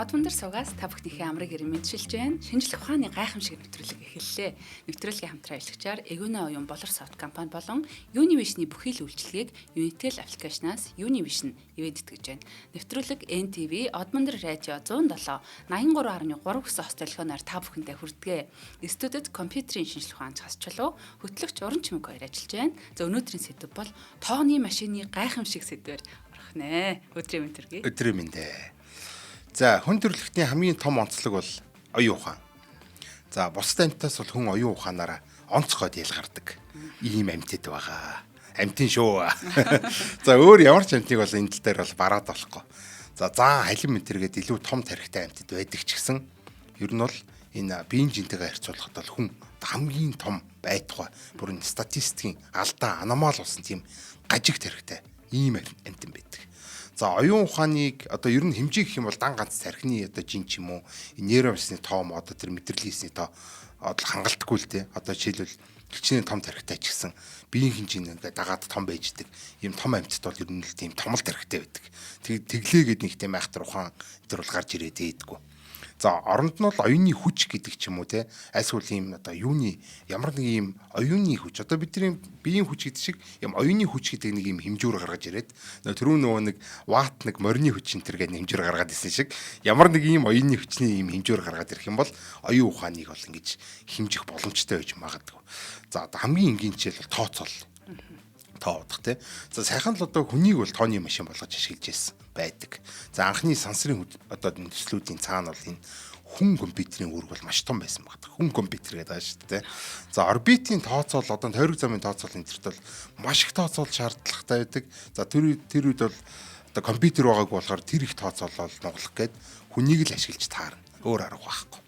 Одмон дээр суугаас та бүхнийхээ амрыг ирэн мэдшилж байна. Шинжлэх ухааны гайхамшиг нэвтрүүлэг эхэллээ. Нэвтрүүлгийн хамтран ажиллагчаар Эгүнэ оюун болор софт компани болон Univision-ийн бүхий л үйлчилгээг Unitel аппликейшнаас Univision ивэд итгэж байна. Нэвтрүүлэг NTV Одмон дээр радио 107 83.3 гэсэн хост телефоноор та бүхэндээ хүрдэгэ. Студид компьютерийн шинжлэх ухаан хасчлуу хөтлөгч Уран Чимэг хоёр ажиллаж байна. За өнөөдрийн сэдв бол тооны машины гайхамшиг сэдвээр орох нэ. Өдрийн мэнд төргий. Өдрийн мэндэ. За хүн төрөлхтний хамгийн том онцлог бол оюун ухаан. За бусад амьтаас бол хүн оюун ухаанаараа онцгойд ялгардаг. Ийм амьтад байгаа. Амьтын шүү. За өөр ямар ч амьтыг бол энэ тал дээр бол бараад болохгүй. За заан халин мэтэргээд илүү том тархитай амьтад байдаг ч гэсэн ер нь бол энэ биеийн жинтэйгээ харьцуулахад бол хүн хамгийн том байтугай бүр энэ статистикийн алдаа аномал болсон тийм гажиг тархитай ийм амьтан байдаг. За оюун ухааныг одоо ер нь хэмжээ гэх юм бол дан ганц тархины одоо жин ч юм уу нейромсны тоом одоо тэр мэдрэлийн хэсний тоо хангалтгүй л дээ. Одоо жишээлбэл хичнээн том тархитай ч гэсэн биеийн хэмжээ ингээд дагаад том байж идэг. Ийм том амьтад бол ер нь л тийм томол тархитай байдаг. Тэглээгээд нэг тийм айхтар ухаан тэр бол гарч ирээд ийдэггүй. За оронд нь бол оюуны хүч гэдэг ч юм уу те эсвэл ийм одоо юуны ямар нэг ийм оюуны хүч одоо бидний биеийн хүч гэдэг шиг ийм оюуны хүч гэдэг нэг ийм хэмжүүр гаргаж ирээд түрүү нөгөө нэг ватт нэг морины хүч энэ төр гэдэг хэмжүүр гаргаад исэн шиг ямар нэг ийм оюуны хүчний ийм хэмжүүр гаргаад ирэх юм бол оюун ухааныг бол ингэж хэмжих боломжтой байж магадгүй. За одоо хамгийн энгийнчэл бол тооцоол тоодох те. За сайхан л одоо хүнийг бол тооны машин болгож ашиглаж байсан байдаг. За анхны сансрын одоо төслүүдийн цаана бол энэ хүн компьютерийн үүрэг бол маш том байсан баг. Хүн компьютер гэдэг байгаа шүү дээ. За орбитийн тооцоол одоо тойрог замын тооцоол энэ төрт бол маш их тооцоол шаардлагатай байдаг. За тэр үед бол одоо компьютер байгааг болохоор тэр их тооцоол бол нуглах гээд хүнийг л ашиглаж таарна. Өөр арга байхгүй.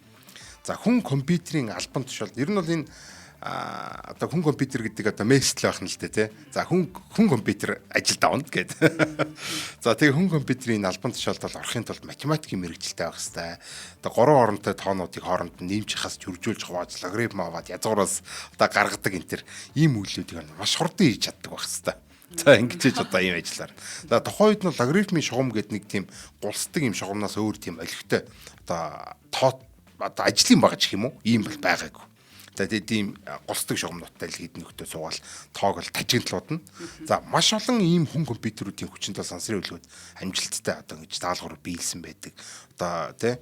За хүн компьютерийн албан тушаал ер нь бол энэ одоо хүн компьютер гэдэг одоо мессел байх нь л дээ тий. За хүн компьютер ажилд авна гэдэг. За тэгээ хүн компьютерийн албан тушаалд бол орохын тулд математикийн мэрэгжилтэй байх хэрэгтэй. Одоо гурван оронтой тоонуудыг хооронд нь нэмж хас жүржүүлж хувааж логарифм аваад язгуураас одоо гаргадаг энэ төр ийм үйлдэлүүдийг маш хурдан хийж чаддаг байх хэрэгтэй. За ингэж одоо ийм ажиллаар. За тухайн үед нь логарифмын шугам гэдэг нэг тийм гулсдаг юм шугамнаас өөр тийм олигтой одоо одоо ажлын баг гэх юм уу? Ийм бол байгаагүй. Тэгээд ийм гусдаг шугамнуудтай л хэдэн нөхдөд суугаал тоог л тажигдлууд нь. За маш олон ийм хүн компьютерүүдийн хүчинтэй сансрын үлгүүд амжилттай одоо ингэж даалгавар биелсэн байдаг. Одоо тий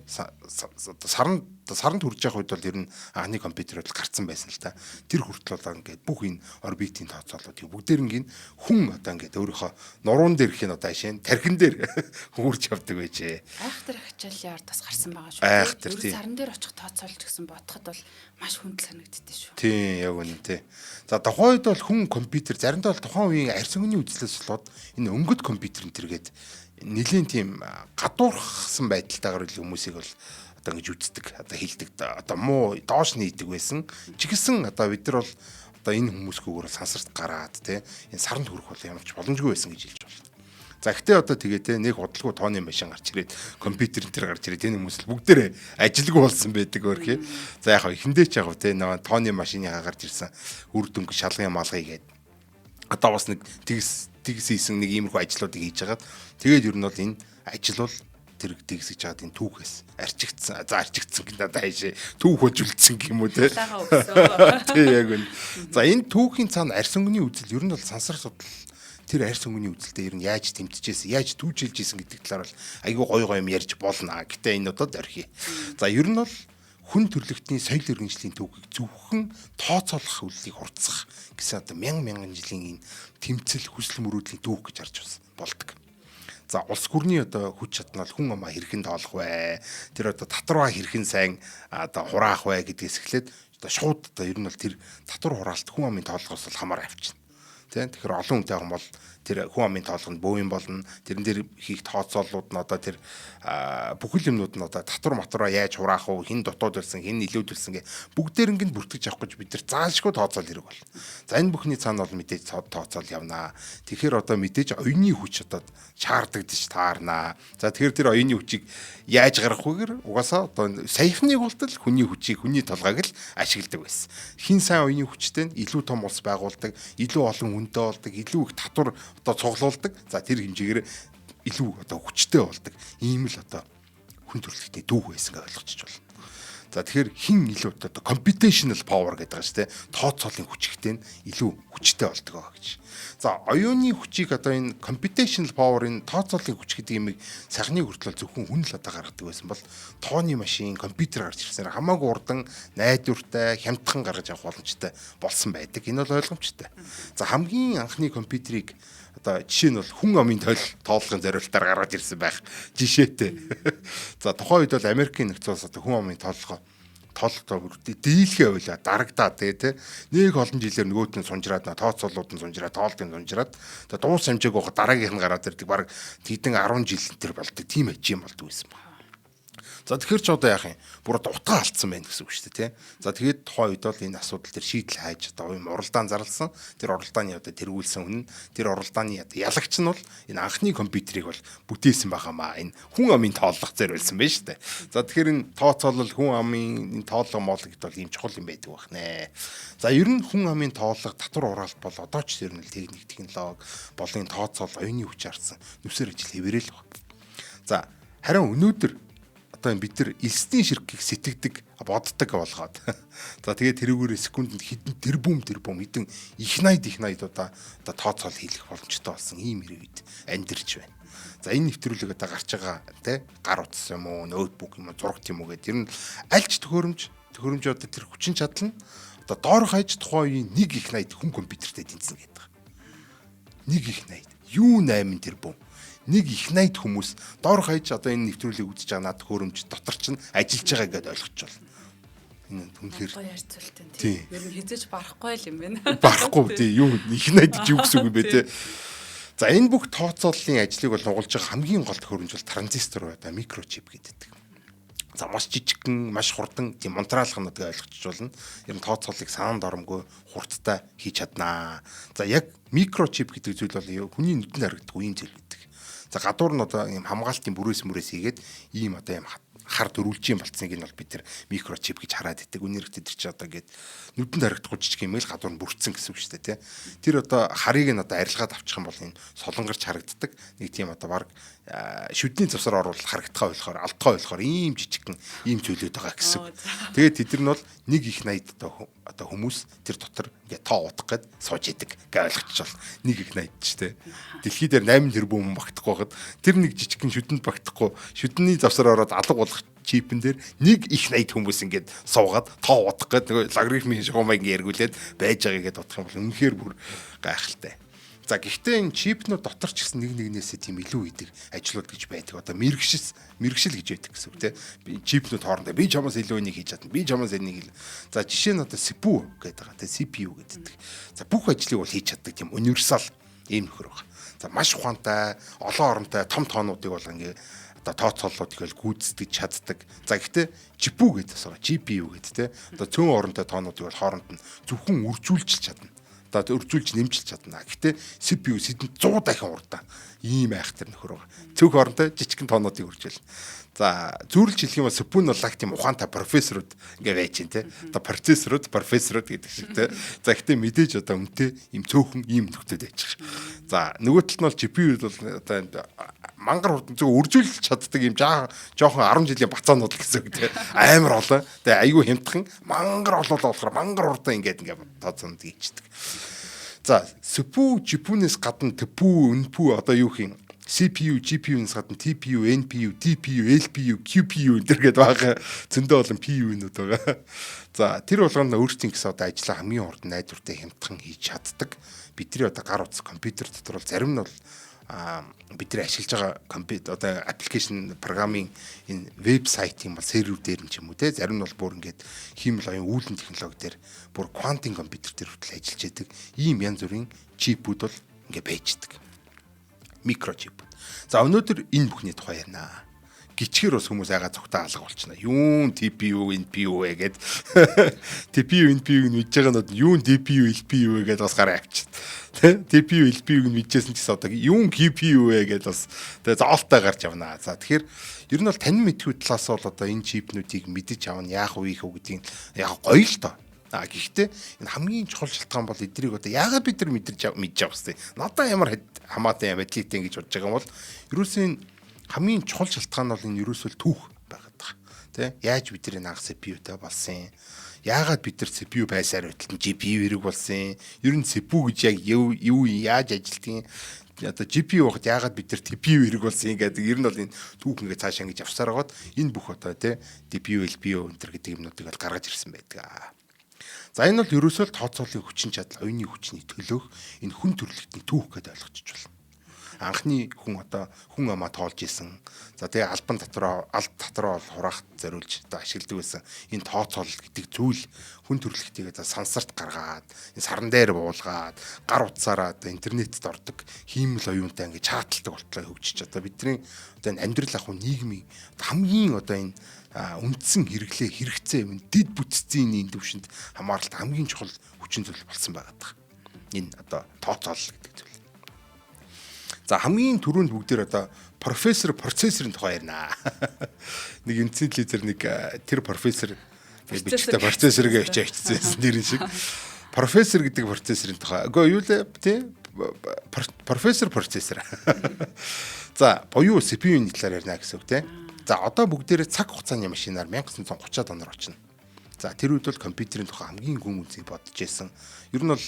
саранд хүрж явах үед бол ер нь анхны компьютерүүд гарцсан байсан л та. Тэр хүртэл одоо ингээд бүх энэ орбитийн тооцоолуудыг бүгдээрнгийн хүн одоо ингээд өөрийнхөө нуруунд дээрх нь одоо ашийн тархин дээр хурж явдаг байжээ. Айхтар хичээллийн ард бас гарсан байгаа шүү. Тэр саран дээр очих тооцоолж гэсэн бодоход бол маш хүндэл санагддээ шүү. Тийм яг үнэ тий. За тухайн үед бол хүн компьютер заримдаа бол тухайн үеийн арьс өнгөний үзлээс болоод энэ өнгөт компьютерын тэргээд нэлийн тийм гадуурхсан байдалтайгаар хүмүүсийг бол одоо ингэж үздэг, одоо хилдэг, одоо муу доош нийдэг байсан. Ч гэсэн одоо бид нар бол одоо энэ хүмүүсгүйгээр сансарт гараад тий энэ саранд хүрэх бол ямар ч боломжгүй байсан гэж хэлж байна. За гэхдээ одоо тэгээ те нэг худалгүй тооны машин гарч ирээд компьютерэн дээр гарч ирээд энэ хүмүүс л бүгдээрээ ажилгүй болсон байдаг өөрхий. За яг эхэндээ ч яг те нэг тооны машины гарч ирсэн үр дүнг шалгын малгай гээд одоо бас нэг тэгс хийсэн нэг иймэрхүү ажлуудыг хийж хагаад тэгээд ер нь бол энэ ажил бол тэр тэгсэж чаад энэ түүхээс арчигдсан. За арчигдсан гэдэг надад хайшээ түүх хөжүүлсэн юм уу те. Тэг яг үнэ. За энэ түүхийн цаана арьс өнгөний үзэл ер нь бол сансар судал тэр арьс өнгөний үзэлтэй ер нь яаж тэмтжсэн, яаж түүжилж исэн гэдэг талаар бол айгүй гоё юм ярьж болно. Гэтэ энэ удаад орхий. За ер нь бол хүн төрлөختний соёл иргэншлийн түүхийг зөвхөн тооцоолох үйлийг хурцсах гэсэн одоо мянган жилийн энэ тэмцэл хүсэл мөрөөдлийн түүх гэж харж болдог. За улс гүрний одоо хүч чаднал хүн амаа хэрхэн тоолох вэ? Тэр одоо татвараа хэрхэн сайн одоо хураах вэ гэдгээс эхлээд одоо шууд одоо ер нь бол тэр татвар хураалт хүн амын тоолгоос бол хамаар авчна. Тэгэхээр олон хүнтэй байгаа бол тэр хүн амын тоолгонд бөөм болно. Тэрэн дээр хийх тооцоолууд нь одоо тэр бүхэл юмнууд нь одоо татвар матвараа яаж хураах вэ? Хин дотоод ирсэн, хин илүүдэлсэн гэ бүгдээрнг нь бүртгэж авах гэж бид нар заашгүй тооцоол хэрэг бол. За энэ бүхний цаана бол мэдээж тооцоол явнаа. Тэгэхээр одоо мэдээж оюуны хүч одоо шаардагдаж таарнаа. За тэгэхээр тэр оюуны хүчийг яаж гаргах вэгээр угаасаа одоо саяхныг болтол хүний хүчийг хүний толгойг л ашигладаг байсан. Хин сайн оюуны хүчтэй илүү том улс байгуулдаг, илүү олон хүнтэй болдог, илүү их татвар одоо цуглуулдаг. За тэр хэмжээгээр илүү одоо хүчтэй болдог. Ийм л одоо хүн төрөлхтний дүүх байсан гэж ойлгочих болно. За тэгэхээр хин илүү одоо computational power гэдэг байгаа шүү дээ. Тооцоолын хүч ихтэй нь илүү хүчтэй болдог гэж. За оюуны хүчийг одоо энэ computational power-ын тооцоолын хүч гэдэг юмыг сахны хүртэл зөвхөн хүн л одоо гаргадаг байсан бол тооны машин, компьютер гарч ирсээр хамаагүй урдан, найдвартай, хямдхан гаргаж авах боломжтой болсон байдаг. Энэ бол ойлгомжтой. За хамгийн анхны компьютерийг одоо жишээ нь бол хүн амын тооллогын зориулалтаар гаргаж ирсэн байх жишээтэй. За тухайн үед бол Америкийн нэгдсэн улс одоо хүн амын тооллогоо дийлхээ байлаа дарагдаад тий нэг олон жилээр нөгөөт нь сунжраад тооцоолууд нь сунжраад тоолтын сунжраад дуус хэмжээг гоох дараагийнх нь гараад ирдэг баг тэдэн 10 жил тэр болдог тийм ажим болдог байсан ба. За тэгэхээр ч одоо яах юм бүр утгаа алдсан байна гэсэн үг шүү дээ тий. За тэгээд тухайн үед бол энэ асуудал төр шийдэл хайж одоо юм уралдаан зарласан тэр уралдааны одоо тэргүүлсэн хүн тэр уралдааны одоо ялагч нь бол энэ анхны компьютерийг бол бүтээсэн байгаамаа энэ хүн амын тооллого зориулсан байна шүү дээ. За тэгэхээр энэ тооцоолол хүн амын энэ тооллого моолгод бол ийм чухал юм байдаг байх нэ. За ер нь хүн амын тооллого татвар ураалт бол одоо ч ер нь техник технологи болон тооцоол оюуны хүч харсан нүсэр ажил хэвээрэл баг. За харин өнөөдөр одоо бид нар элсний ширхгийг сэтгэдэг боддог болгоод за тэгээд тэрүүгээр секундэд хэдэн тэрбум хэдэн их найд одоо тооцоол хийх боломжтой болсон ийм ирээд амьдэрч байна. За энэ нэвтрүүлэг одоо гарч байгаа тий гар утас юм уу, ноутбук юм уу, зурагт юм уу гэдэг ер нь альч төхөөрөмж одоо тэр хүчин чадал нь одоо доор хаяж тухайн үеийн нэг их найд хүн компьютертэй тэнцсэн гэдэг. Нэг их найд юу 8 тэрбум нэг их найд хүмүүс доор хаяж одоо энэ нэвтрүүлгийг үзэж байгаа над хөрөмж дотор чинь ажиллаж байгаа гэдээ ойлгож байна. Энэ үнэхээр гоё ярьцуултын тийм. Ер нь хизээж барахгүй л юм байна. Барахгүй тий юу их найд гэж юу гэсэн үг юм бэ те. За энэ бүх тооцооллын ажлыг бол нугалж байгаа хамгийн гол төхөөрөмж бол транзистор одоо микрочип гэдэг. За маш жижигхэн, маш хурдан тийм унтраалгын гэдгийг ойлгочих болно. Ер нь тооцооллыг саанд оромгүй хурдтай хийж чаднаа. За яг микрочип гэдэг зүйл бол хүний нүдэнд харагддаг үеийн зүйл гэдэг. За гадуур нь одоо ийм хамгаалтын бүрээс хийгээд ийм одоо ийм хар дөрвөлжийн болцсныг нь бол бид нар микрочип гэж хараад байдаг. Үнээр тэр чи одоо ингээд нүдэнд харагдахгүй жижиг юм л гадуур нь бүрдсэн гэсэн үг шүү дээ тий. Тэр одоо харыг нь одоо арилгаад авчих юм бол энэ солонгорч харагддаг. Нэг тийм одоо баг шүдний завсар оруулах харагдахаа болохоор алдхаа болохоор ийм жижигхэн ийм зүйлүүд байгаа гэсэн. Тэгээд тэд нар нь бол нэг их найд одоо хүмүүс тэр дотор ингээд тоо удах гээд сууж идэг гэж ойлгочих бол нэг их найд ч тий. Дэлхий дээр 8 тэрбум багтахгүй хад тэр нэг жижигхэн шүдэнд багтахгүй шүдний завсар ороод алга болох чипэн дээр нэг их найд хүмүүс ингээд суугаад тоо удах гээд нөгөө логарифмын шугамыг эргүүлээд байж байгаа гэдээ бодох юм бол үнэхээр бүр гайхалтай. За гэхдээ энэ чипнүүд дотор ч гэсэн нэг нэгнээсээ тийм илүү идэг ажлууд гэж байдаг. Одоо мэрэгшил гэж байдаг гэсэн үг тийм. Чипнүүд хоорондоо би чамаас илүү энийг хийж чадна. Би чамаас энийг хэл. За жишээ нь одоо CPU гэдэг байгаа тийм CPU гэдэг. За бүх ажлыг бол хийж чаддаг тийм универсал ийм нөхөр байгаа. За маш ухаантай, олон оронтой том тоонуудыг бол ингээд одоо тооцооллуудыг л гүйцэтгэж чаддаг. За гэхдээ GPU гэдэг асуугаа GPU гэдэг тийм. Одоо цөөн оронтой тоонуудыг бол хооронд нь зөвхөн үржүүлж чадна. Одоо өржүүлж нэмжиж чадна. Гэхдээ CPU сэдэн 100 дахин урдаа ийм айхтар нөхөр байгаа. Цөөх оронтой жижигхэн тоонуудыг үржүүлнэ. За зүйрлж хэлэх юм бол CPU нь бол лаг тийм ухаантай профессорууд ингээ байж гин те. Одоо процессорууд гэдэг шиг те. За гэхдээ мэдээж одоо үнэтэй ийм цөөхөн ийм нөхдөд байж байгаа. За нөгөө талд нь бол GPU бол одоо мангар хурдан зөв үржүүлж чаддаг ийм жоохон 10 жилийн бацаанууд гэсэн үг те. Амар олон. Тэгээ айгүй хямдхан мангар олоолаа болохоор мангар хурдан ингээ тооцоонд хийчихдэг. За CPU, GPU-нээс гадна TPU, NPU одоо юу хин CPU, GPU-нээс гадна TPU, NPU, TPU, LPU, QPU гэдэг байгаа зөндөө олон PU-нууд байгаа. За тэр болгоно өөрсдийн гэсэн одоо ажлаа хамгийн хурдан найдвартай хямдхан хийж чаддаг. Бидний одоо гар утас компьютер дотор бол зарим нь бол бидний ашиглаж байгаа компьютер одоо аппликейшн программын энэ вебсайт юм бол сервер дээр нь ч юм уу те зарим нь бол бүр ингээд хиймэл оюун үүлэн технологи дээр бүр квантын компьютер дээр хүртэл ажиллаж байдаг ийм янз бүрийн чипүүд бол ингээд байждаг. Микрочип. За өнөөдөр энэ бүхний тухай ярина. Гिचгэр бас хүмүүс айгаа цогтаа алга болчихно. Юун TPU, NPU гэгээд TPU, NPU-г нь мэдж байгаа нь юун DPU, LPU гэгээд бас гараа авчихсан. Тэ TPU, LPU-г нь мэдчихсэн ч гэсэн одоо юун GPU гэгээд бас тэгээ зоолтой гарч явна. За тэгэхээр ер нь бол тань мэдхүй талаас бол одоо энэ чипнүүдийг мэдэж авна яах вэ гэдгийг яг гоё л доо. Гэхдээ энэ хамгийн чухал шалтгаан бол эднийг одоо яагаад бид нар мэдж авах вэ? Надаа ямар хамаатай байдлаатай гэж бодож байгаа юм бол ерөөсөө хамгийн чухал шалтгаан нь бол энэ ерөөсөө түүх Тэ яаж бидний анх CPU-тай болсон? Яагаад бид нар CPU байсаар байтал GPU хэрэг болсон? Ер нь CPU гэж яг юу яаж ажилтгийг одоо GPU хот яагаад бид нар TPU хэрэг болсон гэдэг ер нь бол энэ түүх ингээд цаашаа ингэж явсаар байгаад энэ бүх одоо тэ DPU, LPU энэ төр гэдэг юмнуудыг бол гаргаж ирсэн байдаг. За энэ бол ерөөсөө тооцооллын хүчин чадал, оюуны хүчний төлөөх энэ хүн төрөлхтний түүх гэдээ ойлгочих болно. Анхны хүн амаа тоолж исэн. За тэгээ алд татраа бол хураахт зориулж одоо ашигладаг байсан. Энэ тооцоолол гэдэг зүйл хүн төрөлхтнийг одоо сансарт гаргаад, энэ саран дээр буулгаад, гар утсаараа интернетэд ордог хиймэл оюунтай ингэж чааталдаг болтлоо хөгжиж одоо бидний одоо энэ амьдрал ах нийгмийн хамгийн одоо энэ үндсэн хэрэгцээ юм дэд бүтцийн энэ төвшөнд хамааралт хамгийн чухал хүчин зүйл болсон байгаа. Энэ одоо тооцоолол гэдэг зүйл. За хамгийн түрүүнд бүгдээр одоо процессорын тухай ярина. Нэг эмцэн лизер нэг тэр профессор гэж бичдэг процессор гэж бичсэн нэрэн шиг. Профессор гэдэг процессорын тухай. Үгүй юу лээ тий? Процессор. За буюу CPU-ийн талаар ярина гэсэн үг тий. За одоо бүгдээрээ цаг хугацааны машинаар 1930-аад оноор очино. За тэр үед бол компьютерийн тухай хамгийн гүн үнцгийг бодож байсан. Ер нь бол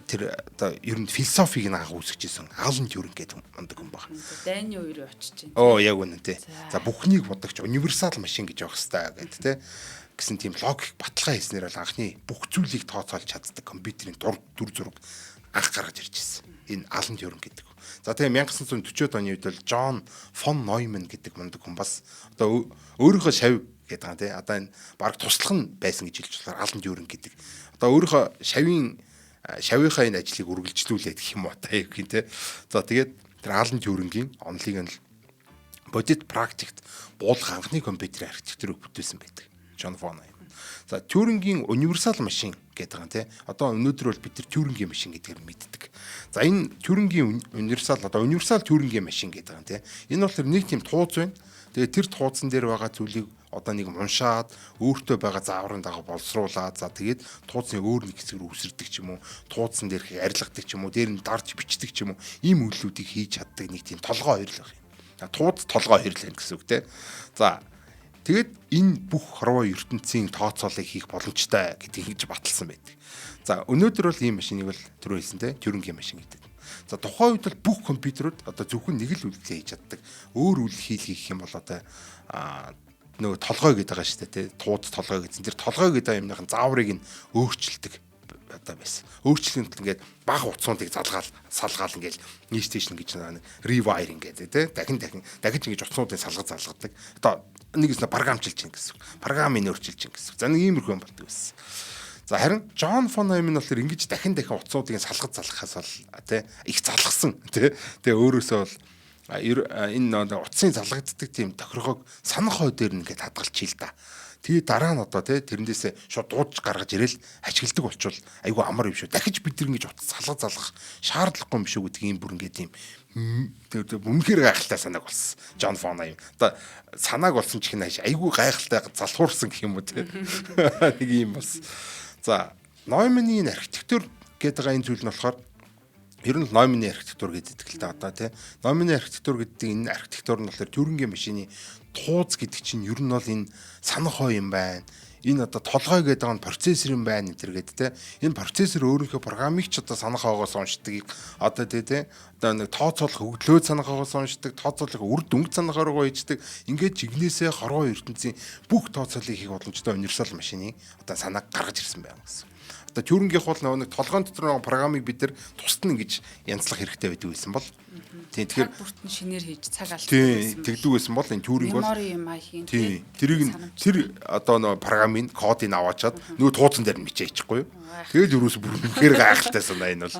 тэр одоо ер нь философиг нэг үүсгэж исэн Алан Тьюринг гэдэг мундаг хүн баг. Дайны үеэр очиж байна. Оо яг үнэн тий. За бүхнийг бодогч универсал машин гэж явах хэрэгтэй гэдэг тий. Гэсэн тийм логик баталгаа хийснээр бол анхны бүх зүйлийг тооцоолж чаддаг компьютерийн дүр зураг анх гаргаж ирж ирсэн. Энэ Алан Тьюринг гэдэг. За тэгээ 1940-од оны үед бол Джон фон Нойман гэдэг мундаг хүн бас одоо өөрийнхөө шавь гэдэг байгаа тий. Одоо энэ баг туслах нь байсан гэж хэлж болохоор Алан Тьюринг гэдэг. Одоо өөрийнхөө шавийнхаа энэ ажлыг үргэлжлүүлээд гэх юм уу та яг гин тий. За тэгээд тэр Алан Тьюрингийн онолыг нь бодит практикт буулгах анхны компьютерийн архитектурыг бүтээсэн байдаг. Джон фон Нойман. За Тьюрингийн универсал машин гэдэг байгаа тий. Одоо өнөөдөр бол бид тэр Тьюрингийн машин гэдгээр мэддэг. За энэ Тьюрингийн универсал Тьюрингийн машин гэдэг байгаа тий. Энэ бол тэр нэг тийм тууз байна. Тэгээд тэр тууцсан дээр байгаа зүйлийг одоо нэг уншаад өөртөө байгаа зааврын дагуу боловсруулаад за тэгээд тууцны өөр нэг хэсэг рүү үсэрдэг ч юм уу тууцсан дээрх арилгадаг ч юм уу дээр нь дарж бичдэг ч юм уу ийм үйлдэлүүдийг хийж чаддаг нэг тийм толгой хоёр л байх юм. Тууц толгой хоёр л юм гэсэн үг те. За тэгээд энэ бүх хорвоо ертөнцийн тооцоолыг хийх боломжтой гэдгийг хийж баталсан байдаг. За өнөөдөр бол ийм машиныг бол түрүү хэлсэн те Тьюрингийн машин гэдэг. За тухайн үед бол бүх компьютерууд одоо зөвхөн нэг л үйлдэл хийж чаддаг. Өөр үйл хийх юм бол одоо нөгөө толгой гэдэг байгаа шүү дээ тий. Тууц толгой гэсэн. Тэр толгой гэдэг юмныхан зааврыг нь өөрчилдөг одоо байсан. Өөрчлөлт ингээд бага утсуудыг салгаал ингээд нийстэйшн гэж нэг rewiring гэдэг тий. Дахиж ингэж утсуудыг салгадаг. Одоо нэгээс нь програмчилж чинь гэсэн. Програмыг өөрчилж чинь гэсэн. За нэг иймэрхүү юм болдог байсан. За харин Джон фон Нойман бол ингэж дахин утсуудыг залгахаас бол тий их залгсан тий. Тэгээ өөрөөсөө бол энэ утсын залгагддаг тийм тохиргоог санах хой дээр нэгээд хадгалж хил та. Тэгээ дараа нь одоо тий тэрнээсээ шууд дуудаж гаргаж ирэл ашигладаг болчвол айгүй амар юм шүү. Дахиж бид нар ингэж утас залгах шаардлагагүй юм шүү гэдэг ийм бүр ингээд тийм үнэхээр гайхалтай санааг болсон. Джон фон Нойман. Одоо санааг болсон ч их нааш айгүй гайхалтай залхуурсан гэх юм уу тий. Нэг юм болсон. За Нойманы архитектур гэдэг энэ зүйл нь болохоор ер нь Нойманы архитектур гэдэг л та одоо тий. Нойманы архитектур гэдэг энэ архитектур нь болохоор Тьюрингийн машины тууз гэдэг чинь ер нь бол энэ санах хой юм байна. Энэ одоо толгой гэдэг нь процессор юм байна энэ төр гэдэг тий. Энэ процессор өөрийнхөө програмыг ч одоо санах хойгоос уншдаг. Одоо тий одоо нэг тооцоолох өглөө санах хойгоос уншдаг, тооцоолох үр дүнг санах хойгоо хийдэг. Ингээд жигнэсээ хорвоо ертөнцийн бүх тооцоолыг хийх боломжтой универсал машины одоо санааг гаргаж ирсэн байна гэсэн. Одоо Тьюрингийнх бол нэг толгойн дотор програмыг бид нар тусад нь ингэж янзлах хэрэгтэй байдаг байсан бол тийм тэгэхээр бүртэн шинээр хийж цаг алддаг байсан. Тэгдэг байсан бол энэ Тьюринг бол тийм тэрийг тэр одоо нэг програмын кодыг аваачаад нөгөө тууцан дээр нь бичээчихгүй юу. Тэгэл юурээс бүр үнэхээр гайхалтай санаа энэ бол.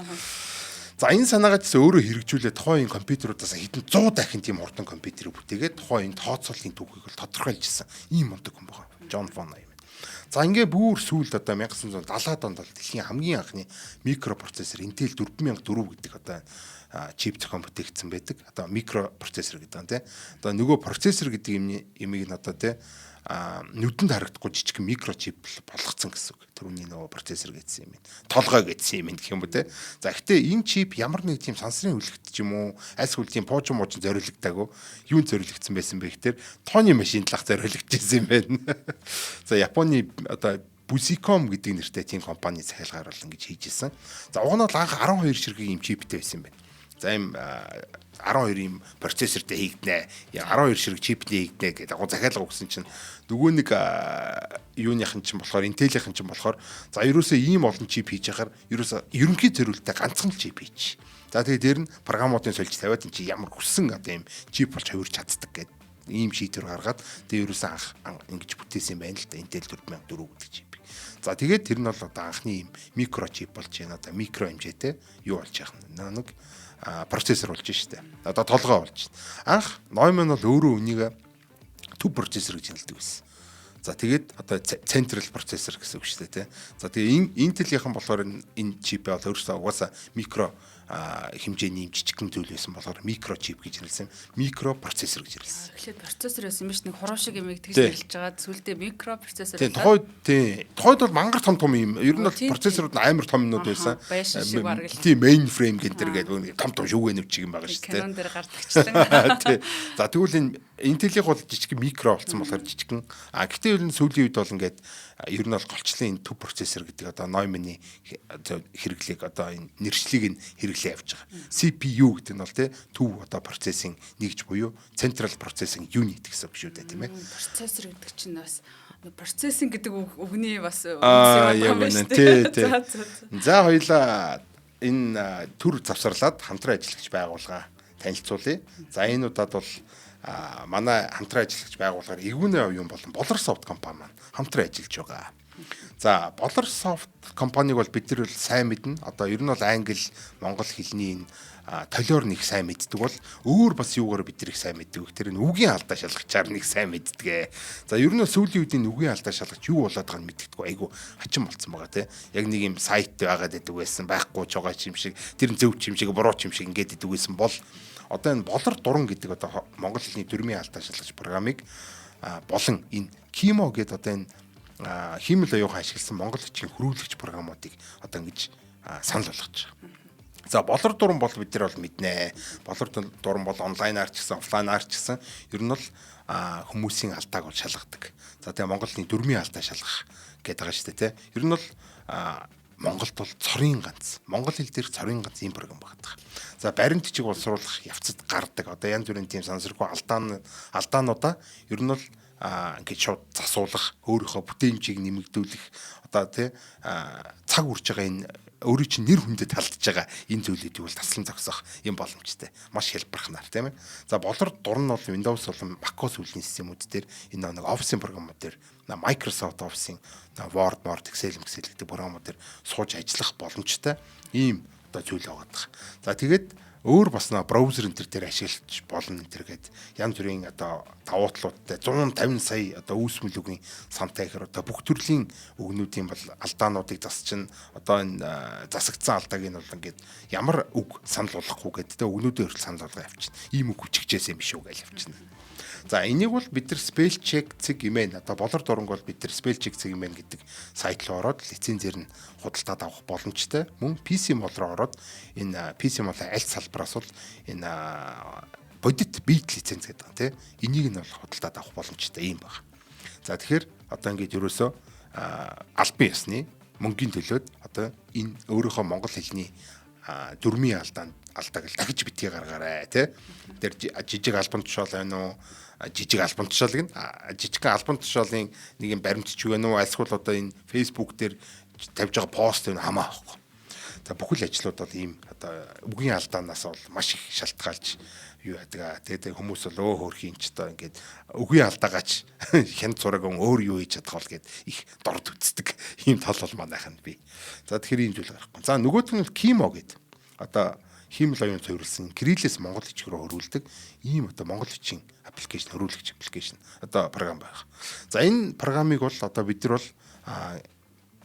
За энэ санаагаа ч өөрөө хэрэгжүүлээд тухайн компьютеруудаас хэдэн 100 дахин тийм хурдан компьютерийг бүтээгээд тухайн энэ тооцооллын түүхийг бол тодорхойлж ирсэн. Ийм мундаг хүн байгаа. Джон фон Нойман. За ингээ бүр сүүлд одоо 1970-аад онд бол дэлхийн хамгийн анхны микропроцессор Intel 4004 гэдэг одоо чип зохион бүтээгдсэн байдаг. Одоо микропроцессор гэдэг нь тий. Одоо нөгөө процессор гэдэг юмыг нь одоо тий нүдэнд харагдахгүй жижиг микрочип болгоцсон гэсэн үг. Түрүүний нөгөө процессор гэсэн юм. Толгой гэсэн юм гэх юм уу те. За гэхдээ энэ чип ямар нэг тийм сансрын хүлэгт ч юм уу, альс хүлтийн пуужин муучин зориулагдаагүй. Юунд зориулагдсан байсан бэ гэхээр тооны машин талах зориулагдчихсан юм байна. За Японы одоо Busicom гэдэг нэртэй тийм компани захиалгаар бол ингэж хийж исэн. За уг нь бол анх 12 ширхэг юм чиптэй байсан юм байна. За ийм 12 юм процессортэй хийгднэ. 12 ширхэг чиптэй хийгднэ гэдэг агуу захиалга өгсөн чинь нөгөө нэг юуныхан чинь болохоор Intel-ийнхэн чинь болохоор за ерөөсөө ийм олон чип хийж яхаар ерөөсөө ерөнхий зориултаа ганцхан чип хийж. За тэгээ дээр нь програмуудын сольж тавиад энэ чи ямар хүссэн одоо ийм чип болж хувирч чаддаг гэдэг ийм шийдвэр гаргаад тэгээ ерөөсөө анх ингэж бүтээсэн юм байна л да Intel 4004 гэдэг чип. За тэгээд тэр нь бол одоо анхны ийм микрочип болж байна. Одоо микро хэмжээтэй юу болж яах нэг процессор болж штэ. Одоо толгой болж байна. Анх Neumann бол өөрөө үнийг төв процессор гэж хэлдэг байсан. За тэгээд одоо central processor гэсэн үг шүү дээ тий. За тэгээд Intel-ийнхэн болохоор энэ чип бол өөрөөсөө угаасаа микро хэмжээний юм жижигхэн зүйл байсан болохоор микрочип гэж нэрлсэн. Микро процессор гэж нэрлсэн. Тэгэхээр процессор байсан биш нэг хуруу шиг юм тэгж нэрлж байгаа. Сүлдээ микро процессор. Тухайд бол мангар том юм. Ер нь бол процессорууд амар том юмнууд байсан. Тийм mainframe гэнтэр гэдэг том шүүгэнэв чиг юм байгаа шүү дээ. Canon дээр гардагчлаа. Тий. За тэгвэл энэ Intel-ийнх бол жижиг микро болсон болохоор жижигхэн. Гэхдээ ер нь сүүлийн үед бол ингээд ер нь бол голчлын энэ төв процессор гэдэг одоо Neumann-ы хэрэглээг одоо энэ нэршлиг нь хэрэглээ явж байгаа. CPU гэдэг нь бол тий төв одоо процессинг нэгж буюу Central Processing Unit гэсэн үг шүү дээ тийм ээ. Процессор гэдэг чинь бас процессинг гэдэг үгний бас юм байна тий. За хоёлаа энэ төр завсарлаад хамтран ажиллагч байгууллага танилцуулъя. За энэ удаад бол манай хамтран ажиллагч байгууллагаар Игүнэ оюун болон Bolorsoft компани маань хамтран ажиллаж байгаа. За Bolorsoft компаниг бол бид нар сайн мэднэ. Одоо ер нь бол англи, монгол хэлний толиор нэг сайн мэддэг бол өөр бас юугаар бид нарыг сайн мэддэг. Тэр нь үгийн алдаа шалгачаар нэг сайн мэддэг. За ер нь сүүлийн үед энэ үгийн алдаа шалгач юу болоод байгааг нь мэддэггүй. Айгу хачин болцсон байгаа те. Яг нэг юм сайт байгаад байдаг байсан. Байхгүй ч байгаа юм шиг, тэр нь зөв юм шиг, буруу юм шиг ингээд байдаг байсан бол одоо энэ болор дуран гэдэг одоо монгол хэлний дүрмийн алдаа шалгач програмыг болон энэ Kimo гэдэг одоо энэ хиймэл оюухан ашигласан монгол бичгийн хөрвүүлэгч програмуудыг одоо ингэж санал болгож байгаа. За болор дуран бол бид нар бол мэднэ. Болор дуран бол онлайнаар ч гэсэн офлайнаар ч гэсэн ер нь бол хүмүүсийн алдааг бол шалгадаг. За тэгээ монголын дүрмийн алдаа шалгах гэдэг байгаа шүү дээ тий. Ер нь бол Монголд бол цорын ганц, монгол хэл дээрх цорын ганц ийм програм багтдаг. За баримт бичиг боловсруулах явцад гардаг. Одоо янз бүрийн тийм сансаргүй алдаануудаа ер нь бол ингээд шууд засуулах, өөрийнхөө бүтээмжийг нэмэгдүүлэх, одоо тий цаг үрж байгаа энэ өөрийн чинь нэр хүндэд талдж байгаа энэ зүйлүүдийг бол таслан зогсоох юм боломжтой. Маш хэлбэрхнаар тийм ээ. За болор дурн нь бол Windows болон macOS үйлдвэрлэлийн системүүд дээр энэ нэг Office-ийн програмууд дээр Microsoft Office-ийн Word, Excel гэдэг програмууд дээр сууж ажиллах боломжтой ийм одоо зүйл байгаа. За тэгээд өөр бас браузер энэ төр дээр ашиглаж болно энэ төр гээд янз бүрийн одоо давуутлуудтай 150 сая одоо үүсмэл үгийн самтай ихэр одоо бүх төрлийн үгнүүдийн бол алдаануудыг засчин одоо энэ засагдсан алдааг нь бол ингээд ямар үг санал болгохгүй гэдэг үгнүүдийн өртөл санал болгоо явчихна. Ийм үг хүчгчээс юм шүү гэж явчихна. За энийг бол бид нар spell check цэг имэн одоо болор дуранг бол бид нар spell check цэг имэн гэдэг сайт руу ороод лицензээр нь худалдаад авах боломжтой. Мөн PC мол руу ороод энэ PC мол аль салбараас бол энэ бодит бит лиценз гэдэг тийм энийг нь бол худалдаад авах боломжтой юм байна. За тэгэхээр одоо ингээд ерөөсөө албан ёсны мөнгөний төлөөд одоо энэ өөрийнхөө монгол хэлний дүрмийн алдааг л дахиж битгий гаргаарай тий. Тэр жижиг албан тушаал байна уу? Жижиг албан тушаалыг жижигхэн албан тушаалын нэг юм баримтч байна уу? Альсгал одоо энэ Facebook дээр тавьж байгаа пост энэ хамаа авахгүй. За бүхэл ажлууд бол ийм одоо үгийн алдаанаас бол маш их шалтгаалж юу яадаг. Тэгээд хүмүүс бол хөөрхийн ч одоо ингээд үгийн алдаагаач хянд зураг өөр юу хийж чадах бол гэд их дорд үздэг. Ийм тал бол манайх нь бий. За тэгэхээр ийм зүйл гарахгүй. За нөгөөх нь Kimo гэдэг одоо хиймэл оюун цувралсан Кириллээс монгол хичиг рүү хөрвүүлдэг ийм одоо монгол хичийн аппликейшн хөрвүүлэгч аппликейшн одоо програм байна. За энэ програмыг бол одоо бид нар бол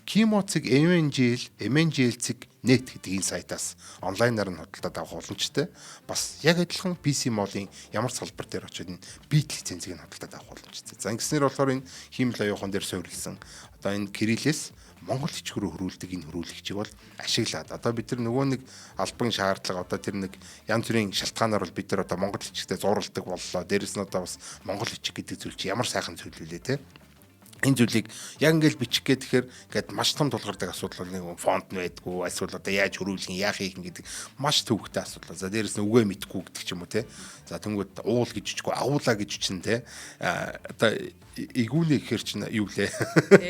Kimo цэг MNGL цэг Net гэдэг энэ сайтаас онлайнаар нь худалдаад авах боломжтой. Бас яг адилхан PC Mall-ийн ямар салбар дээр очиод энэ бит лицензийг нь худалдаад авах боломжтой. За ингэснээр болохоор энэ хиймэл оюухан дээр суурилсан одоо энэ Кириллээс Монгол хичээг рүү хөрвүүлдэг энэ хөрвүүлэгчийг бол ашиглаад одоо бид нар нөгөө нэг албан шаардлага одоо тэр нэг янз бүрийн шалтгаанаар бол бид нар одоо монгол хичээлтэй зурулдаг боллоо. Дээрэс нь одоо бас монгол хичээг гэдэг зүйл чи ямар сайхан зүйл вүлээ те. Энэ зүйлийг яг ингээл бичих гээд тэгэхээр ингээд маш том тулгардаг асуудал бол нэг фонт нь байдгүй эсвэл одоо яаж хөрвүүлэх яах юм гэдэг маш төвөгтэй асуудал. За дээрэс нь үгээ мэдхгүй гэдэг ч юм уу те. За тэнгууд уул гэж үчгүй агуулаа гэж үчин те. Одоо игүүнэ гэхэр чинь юу лээ?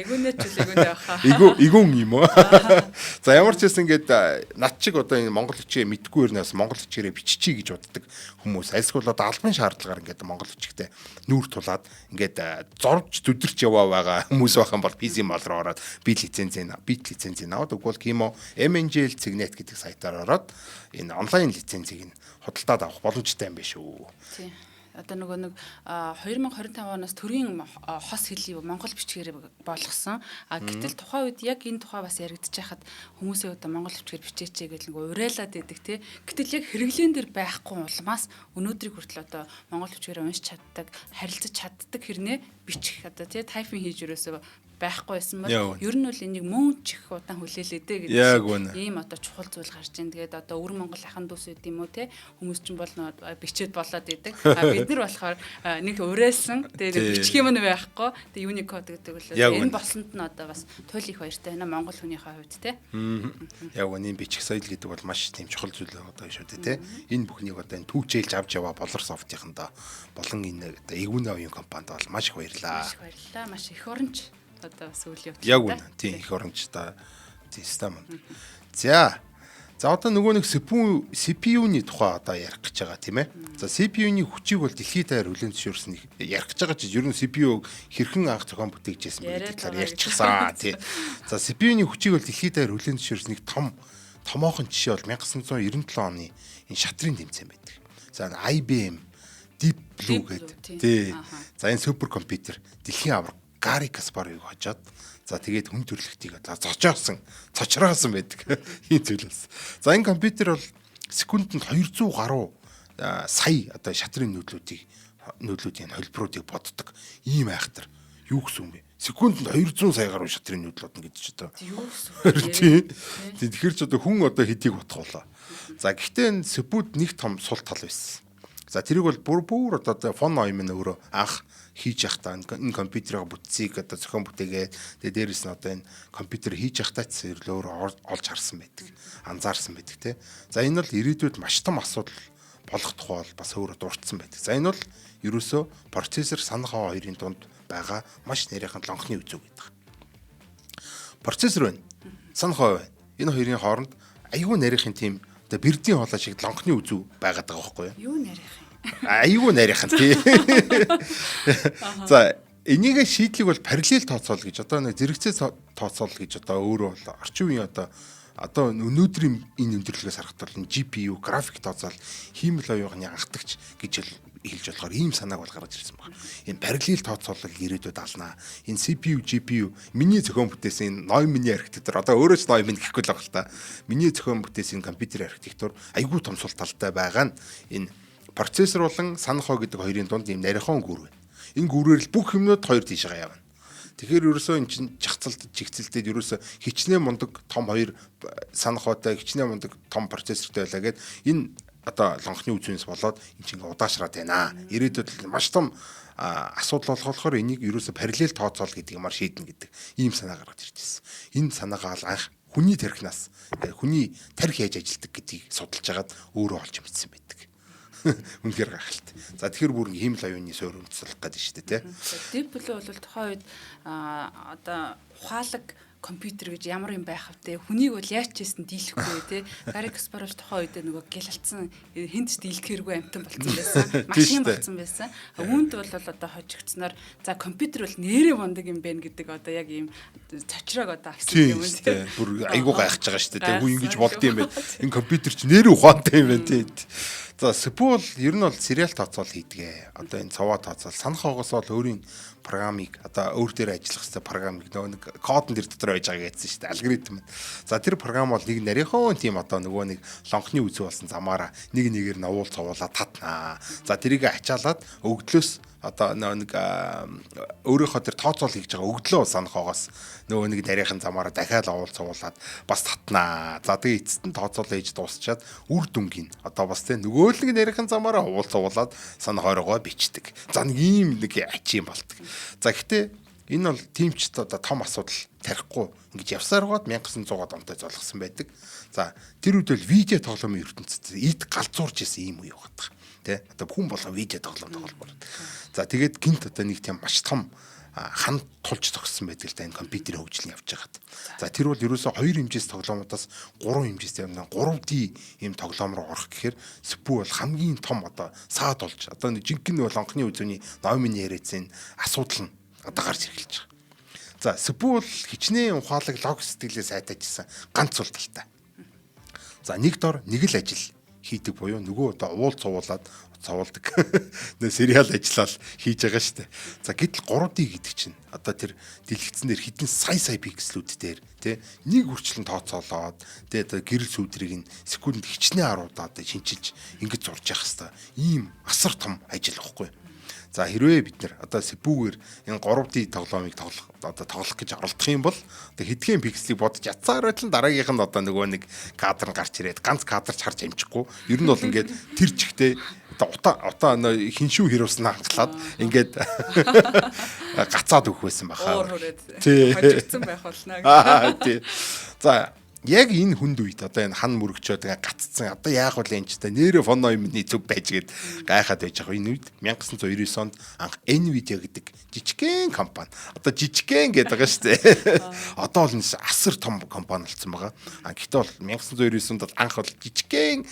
Игүүнэ ч игүүнэ баха. Игүүн юм уу? За ямар ч байсан ингээд над чиг одоо энэ монгол хичээ мэдгүй өрнөөс монгол хичээрээ биччихье гэж боддог хүмүүс. Альсгүй одоо албан шаардлагаар ингээд монгол хичээтэй нүүр тулаад ингээд зорж зүдэрч яваа байгаа хүмүүс байхan бол PC Mall руу ороод бит лицензийн аваад өгвөл Kimo MNGL Signet гэдэг сайтаар ороод энэ онлайн лицензийг нь худалдаад авах боломжтой юм биш үү? Тийм. Одоо нөгөө нэг 2025 оноос төрийн хос хэлийг монгол бичгээр болгосон. Гэтэл тухайн үед яг энэ тухай бас яригдчих хахад хүмүүсээ одоо монгол бичгээр бичээч гэж нөгөө уриалаад идэг те. Гэтэл яг хэрэглэн дээр байхгүй улмаас өнөөдрийг хүртэл одоо монгол бичгээр уншиж чаддаг, харилцаж чаддаг хэрнээ бичих одоо тий тайпинг хийж өрөөсөө байхгүй байсан бол ер нь бол энийг мөн чих удаан хүлээлээдэ гэдэг ийм одоо чухал зүйл гарч ийн. Тэгээд одоо өвөр Монгол ахын дүүс үт юм уу те хүмүүс ч бол бичээд болоод идэг. Бид нар болохоор нэг уриалсан тэгээд бичих юм байхгүй. Тэгээд Unicode гэдэг бол энэ болсонд нь одоо бас туйл их баяртай байна Монгол хүнийхээ хувьд те. Яг энэ бичих соёл гэдэг бол маш тийм чухал зүйл одоо шүү дээ те. Энэ бүхнийг одоо энэ түүчээлж авч яваа Болор софтынхандаа болон энэ одоо Игүүнэ оюун компанид бол маш их баярлаа. Маш их баярлаа. Маш их оронч одоо бас үйл явдал. Яг үнэ. Тийм их орончтой систем. За одоо нөгөө нэг CPU-ний тухай одоо ярих гэж байгаа тийм ээ. За CPU-ний хүчийг бол дэлхийд даяар хүлээн зөвшөөрсөн ярих гэж байгаа чи ер нь CPU хэрхэн анх зохион бүтээгдсэн бэ гэдэг талаар ярьчихсан тий. За CPU-ний хүчийг бол дэлхийд даяар хүлээн зөвшөөрсөн нэг томоохон жишээ бол 1997 оны энэ шатрын тэмцээн байдаг. За IBM Deep Blue гэдэг тий. За энэ суперкомпьютер дэлхийн авраг Гарри Каспаровыг хожоод за тэгээд хүн төрөлхтийг одоо цочроосон байдаг ийм зүйл бас. За энэ компьютер бол секундэд 200 гаруй сая одоо шатрын нүүдлүүдийн холбооруудыг боддог ийм айхтар. Юу гэсэн юм бэ? Секундэд 200 сая гаруй шатрын нүүдлүүд нь гэдэг ч одоо. Юу гэсэн юм бэ? Тэгэхээр ч одоо хүн одоо хэдийг бодох болоо. За гэхдээ энэ Спут нэг том сул тал байсан. За тэрийг бол бүр одоо фон ноём нь өөрөө анх хийж явахдаа энэ компьютерийн бүтцийг одоо зохион бүтээгээд тэгээд дээрэс нь одоо энэ компьютер хийж явахдаа ч өөрөө олж харсан байдаг. Анзаарсан байдаг тий. За энэ бол ирээдүйд маш том асуудал болох тухай бол бас өөрөө дурдсан байдаг. За энэ бол ерөөсөө процессор санах хоёрын дунд байгаа маш нарийнхан лонхны үзүү гэдэг. Процессор байна. Санах байна. Энэ хоёрын хооронд аюул нарийнхан тийм одоо бэрдийн хоолой шиг лонхны үзүү байгаад байгаа байхгүй юу? Юу нарийнхан? Аюул нарийнхан тий. За энийг шийдлийг бол параллел тооцоол гэж одоо нэг зэрэгцээ тооцоол гэж одоо өөрөө бол орчин үеийн одоо өнөөдрийн энэ өндөрлөгөөс харахад бол GPU график тооцоол хиймэл оюуны анхдагч гэж хэлж болохоор ийм санааг бол гаргаж ирсэн байна. Энэ параллел тооцоолол ирээдүйд алнаа. Энэ CPU, GPU миний зохион бүтээсэн Neumann-ийн архитектур одоо өөрөө ч Neumann гэхгүй л байгаа л та. Миний зохион бүтээсэн компьютерийн архитектур айгүй том сул талтай байгаа нь энэ процессор болон санахоо гэдэг хоёрын дунд ийм нарийнхан гүр байна. Энэ гүрээр л бүх юмнууд хоёр тийшээ явна. Тэгэхээр ерөөсөө эн чинь чигцэлтэд ерөөсөө хичнээн мундаг том хоёр санахоотой хичнээн мундаг том процессортой байлаа гэд энэ одоо лонхны үзүүнээс болоод эн чинь удаашраад байна. Ирээдүйд маш том асуудал болохоор энийг ерөөсөө параллел тооцоол гэдэг юмар шийднэ гэдэг ийм санаа гаргаж ирж байна. Энэ санаагаа анх хүний тархинаас хүний тархи яаж ажилдаг гэдгийг судалж агаад өөрөө олж мэдсэн байдаг. Үнэхээр гахалтай. За тэгэхээр бүр хиймэл оюуны суурь үндэслэх гэдэг шүү дээ, тий. Deep Blue бол тухайн үед одоо ухаалаг компьютер гэж ямар юм байх вэ? Хүнийг бол яаж ч хийсэн дийлэхгүй тий. Гарри Каспаров тухайн үед нөгөө гялалцсан хинт дийлэхэргүй амтан болсон байсан. Машин болсон байсан. Үүнд бол одоо хожигдсноор за компьютер бол нэрээ мундаг юм байна гэдэг одоо яг ийм цочрог одоо авсан юм тий. Бүр айгуу гайхаж байгаа шүү дээ. Тэг хүн ингэж болд юм байна. Энэ компьютер ч нэрээ ухаантай юм байна тий. За Спул ер нь бол сериал тооцоол хийдгээ. Одоо энэ цаваа тооцоол санах хоогоос бол өөрийн програмыг одоо өөр дээр ажиллах хэвээр програмыг нөгөө нэг кодн дээр дотор байж байгаа гэсэн шүү дээ. Алгоритм. За тэр програм бол нэг нарийнхан тийм одоо нөгөө нэг лонхны үзүү болсон замаараа нэг нэгээр нь уул цовуулаад татнаа. За тэрийг ачаалаад өгдлөөс одоо нэг өөрийнхөө тэр тооцоол хийж байгаа өгдлөө санахоогоос нөгөө нэг нарийнхан замаараа дахиад уул цовуулаад бас татнаа. За тэгээ эцэст нь тооцоол хийж дуусчаад үр дүнгийн одоо бас тийм нөгөө л нэг нарийнхан замаараа уул цовуулаад санах оройгоо бичдэг. За нэг ийм нэг ачи юм болдог. За гэхдээ энэ бол тимчд одоо том асуудал тарихгүй ингэж явсаар гоод 1900-аад онтой золгосон байдаг. За тэр үед бол видео тоглоомын ертөнцид эд галзуурж исэн ийм үе байгаа. Тэ одоо хүн болгон видео тоглоом тоглоомор. За тэгээд гинт одоо нэг тийм маш том хан тулж зогссон байдаг л да энэ компьютерийн хөгжил явж байгаад. За тэр бол ерөөсөө 2 хэмжээс тоглоомоодоос 3 хэмжээстэй юм 3D ийм тоглоом руу орох гэхээр Спүү бол хамгийн том одоо саад болж одоо нэг жинхэнэ лонхны үзүүний номын яриацын асуудал нь одоо гарч ирэлж байгаа. За Спүү бол хичнээн ухаалаг лог сэтгэлээ сайтаажсан ганц улдалтай. За нэг дор нэг л ажил хийдэг буюу нөгөө одоо уул цувуулаад цовуулдаг. Нөө сериал ажиллаад хийж байгаа шүү дээ. За гэтэл 3D гэдэг чинь одоо тэр дэлгэцэн дээр хэдэн сая пикслүүд дээр тий нэг үрчлэн тооцоолоод тий одоо гэрэл сүудрийг нь секундэд хичнээн харуулаад шинчилж ингэж зурж явах хэвээр ийм асар том ажил واخгүй. За хэрвээ бид нэр одоо Спүүгээр энэ 3D тоглоомыг тоглох гэж оролдох юм бол одоо хэдхэн пикселийг бодож ятсаар байтал дараагийнх нь одоо нөгөө нэг кадр нь гарч ирээд ганц кадрч харж амжихгүй. Ер нь бол ингээд тэр чигтээ одоо хиншүү хэрвснаа хангалаад ингээд гацаад өгөх байсан баха. Тий. Хожигдсан байх болно. Тий. За яг энэ хүнд үед одоо энэ хан мөрөгчөөд ингээ гаццсан одоо яах вэ энэ ч нэрэ фоно юмны зүг байж гээд гайхаад байж байгаа энэ үед 1999 онд анх Nvidia гэдэг жижигхэн компани одоо жижигхэн гэдэг байгаа шүү дээ. Одоо бол асар том компани болсон байгаа. Гэхдээ бол 1999 онд анх бол жижигхэн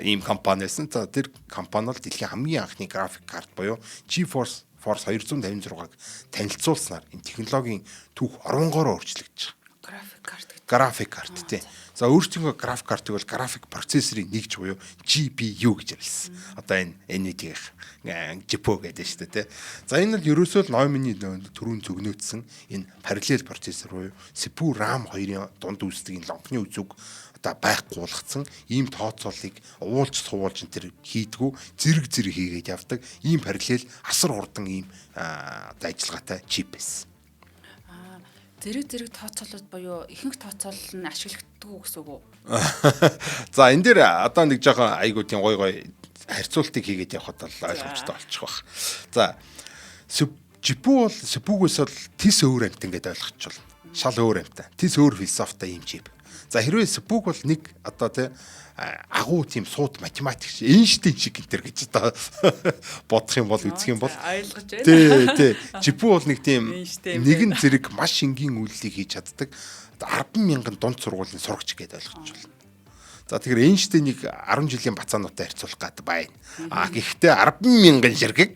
ийм компани байсан. За тэр компани бол дэлхийн хамгийн анхны график карт буюу GeForce 256-г танилцуулснаар энэ технологийн түүх оронгоор өөрчлөгдөж байгаа. График карт тий. За өөрсдөө график картыг бол график процессорыг нэгж буюу GPU гэж ярьсан. Одоо энэ Nvidia-ийн GPU гэдэг шүү дээ тий. За энэ бол ерөөсөө л номины төрүүн зөвнөөдсөн энэ параллел процессор буюу CPU RAM 2-ын дунд үүсдэг энэ лонхны үзүүг одоо байхгүй болгоцсон ийм тооцоолыг уулж суулж энэ төр хийдгүү зэрэг хийгээд явдаг ийм параллел асар хурдан ийм одоо ажиллагаатай чип байсан. Зэрэг тооцоолууд буюу ихэнх тооцоол нь ашигладаг гэсэн үг үү? За энэ дээр одоо нэг жоохон айгуу тийм гой харьцуултыг хийгээд явхад бол ойлгомжтой болчих واخ. За GPU бол CPU-гээс бол тис өөр амт ингээд ойлгочихвол шал өөр амтаа. Тис өөр философитой юм чип. За хэрвээ CPU бол нэг одоо тий агуу тийм сууд математикч Эйнштейн шиг гэнтэр гэж одоо бодох юм бол үзэх юм бол ойлгож байна. Тий. GPU бол нэг тийм нэгэн зэрэг маш энгийн үйлдэлийг хийж чаддаг 10,000 дунд сургуулийн сурагч гэдээ ойлгож байна. За тэгэхээр Эйнштейнийг 10 жилийн бацаануудтай харьцуулах гад байна. Гэхдээ 10,000 ширхэг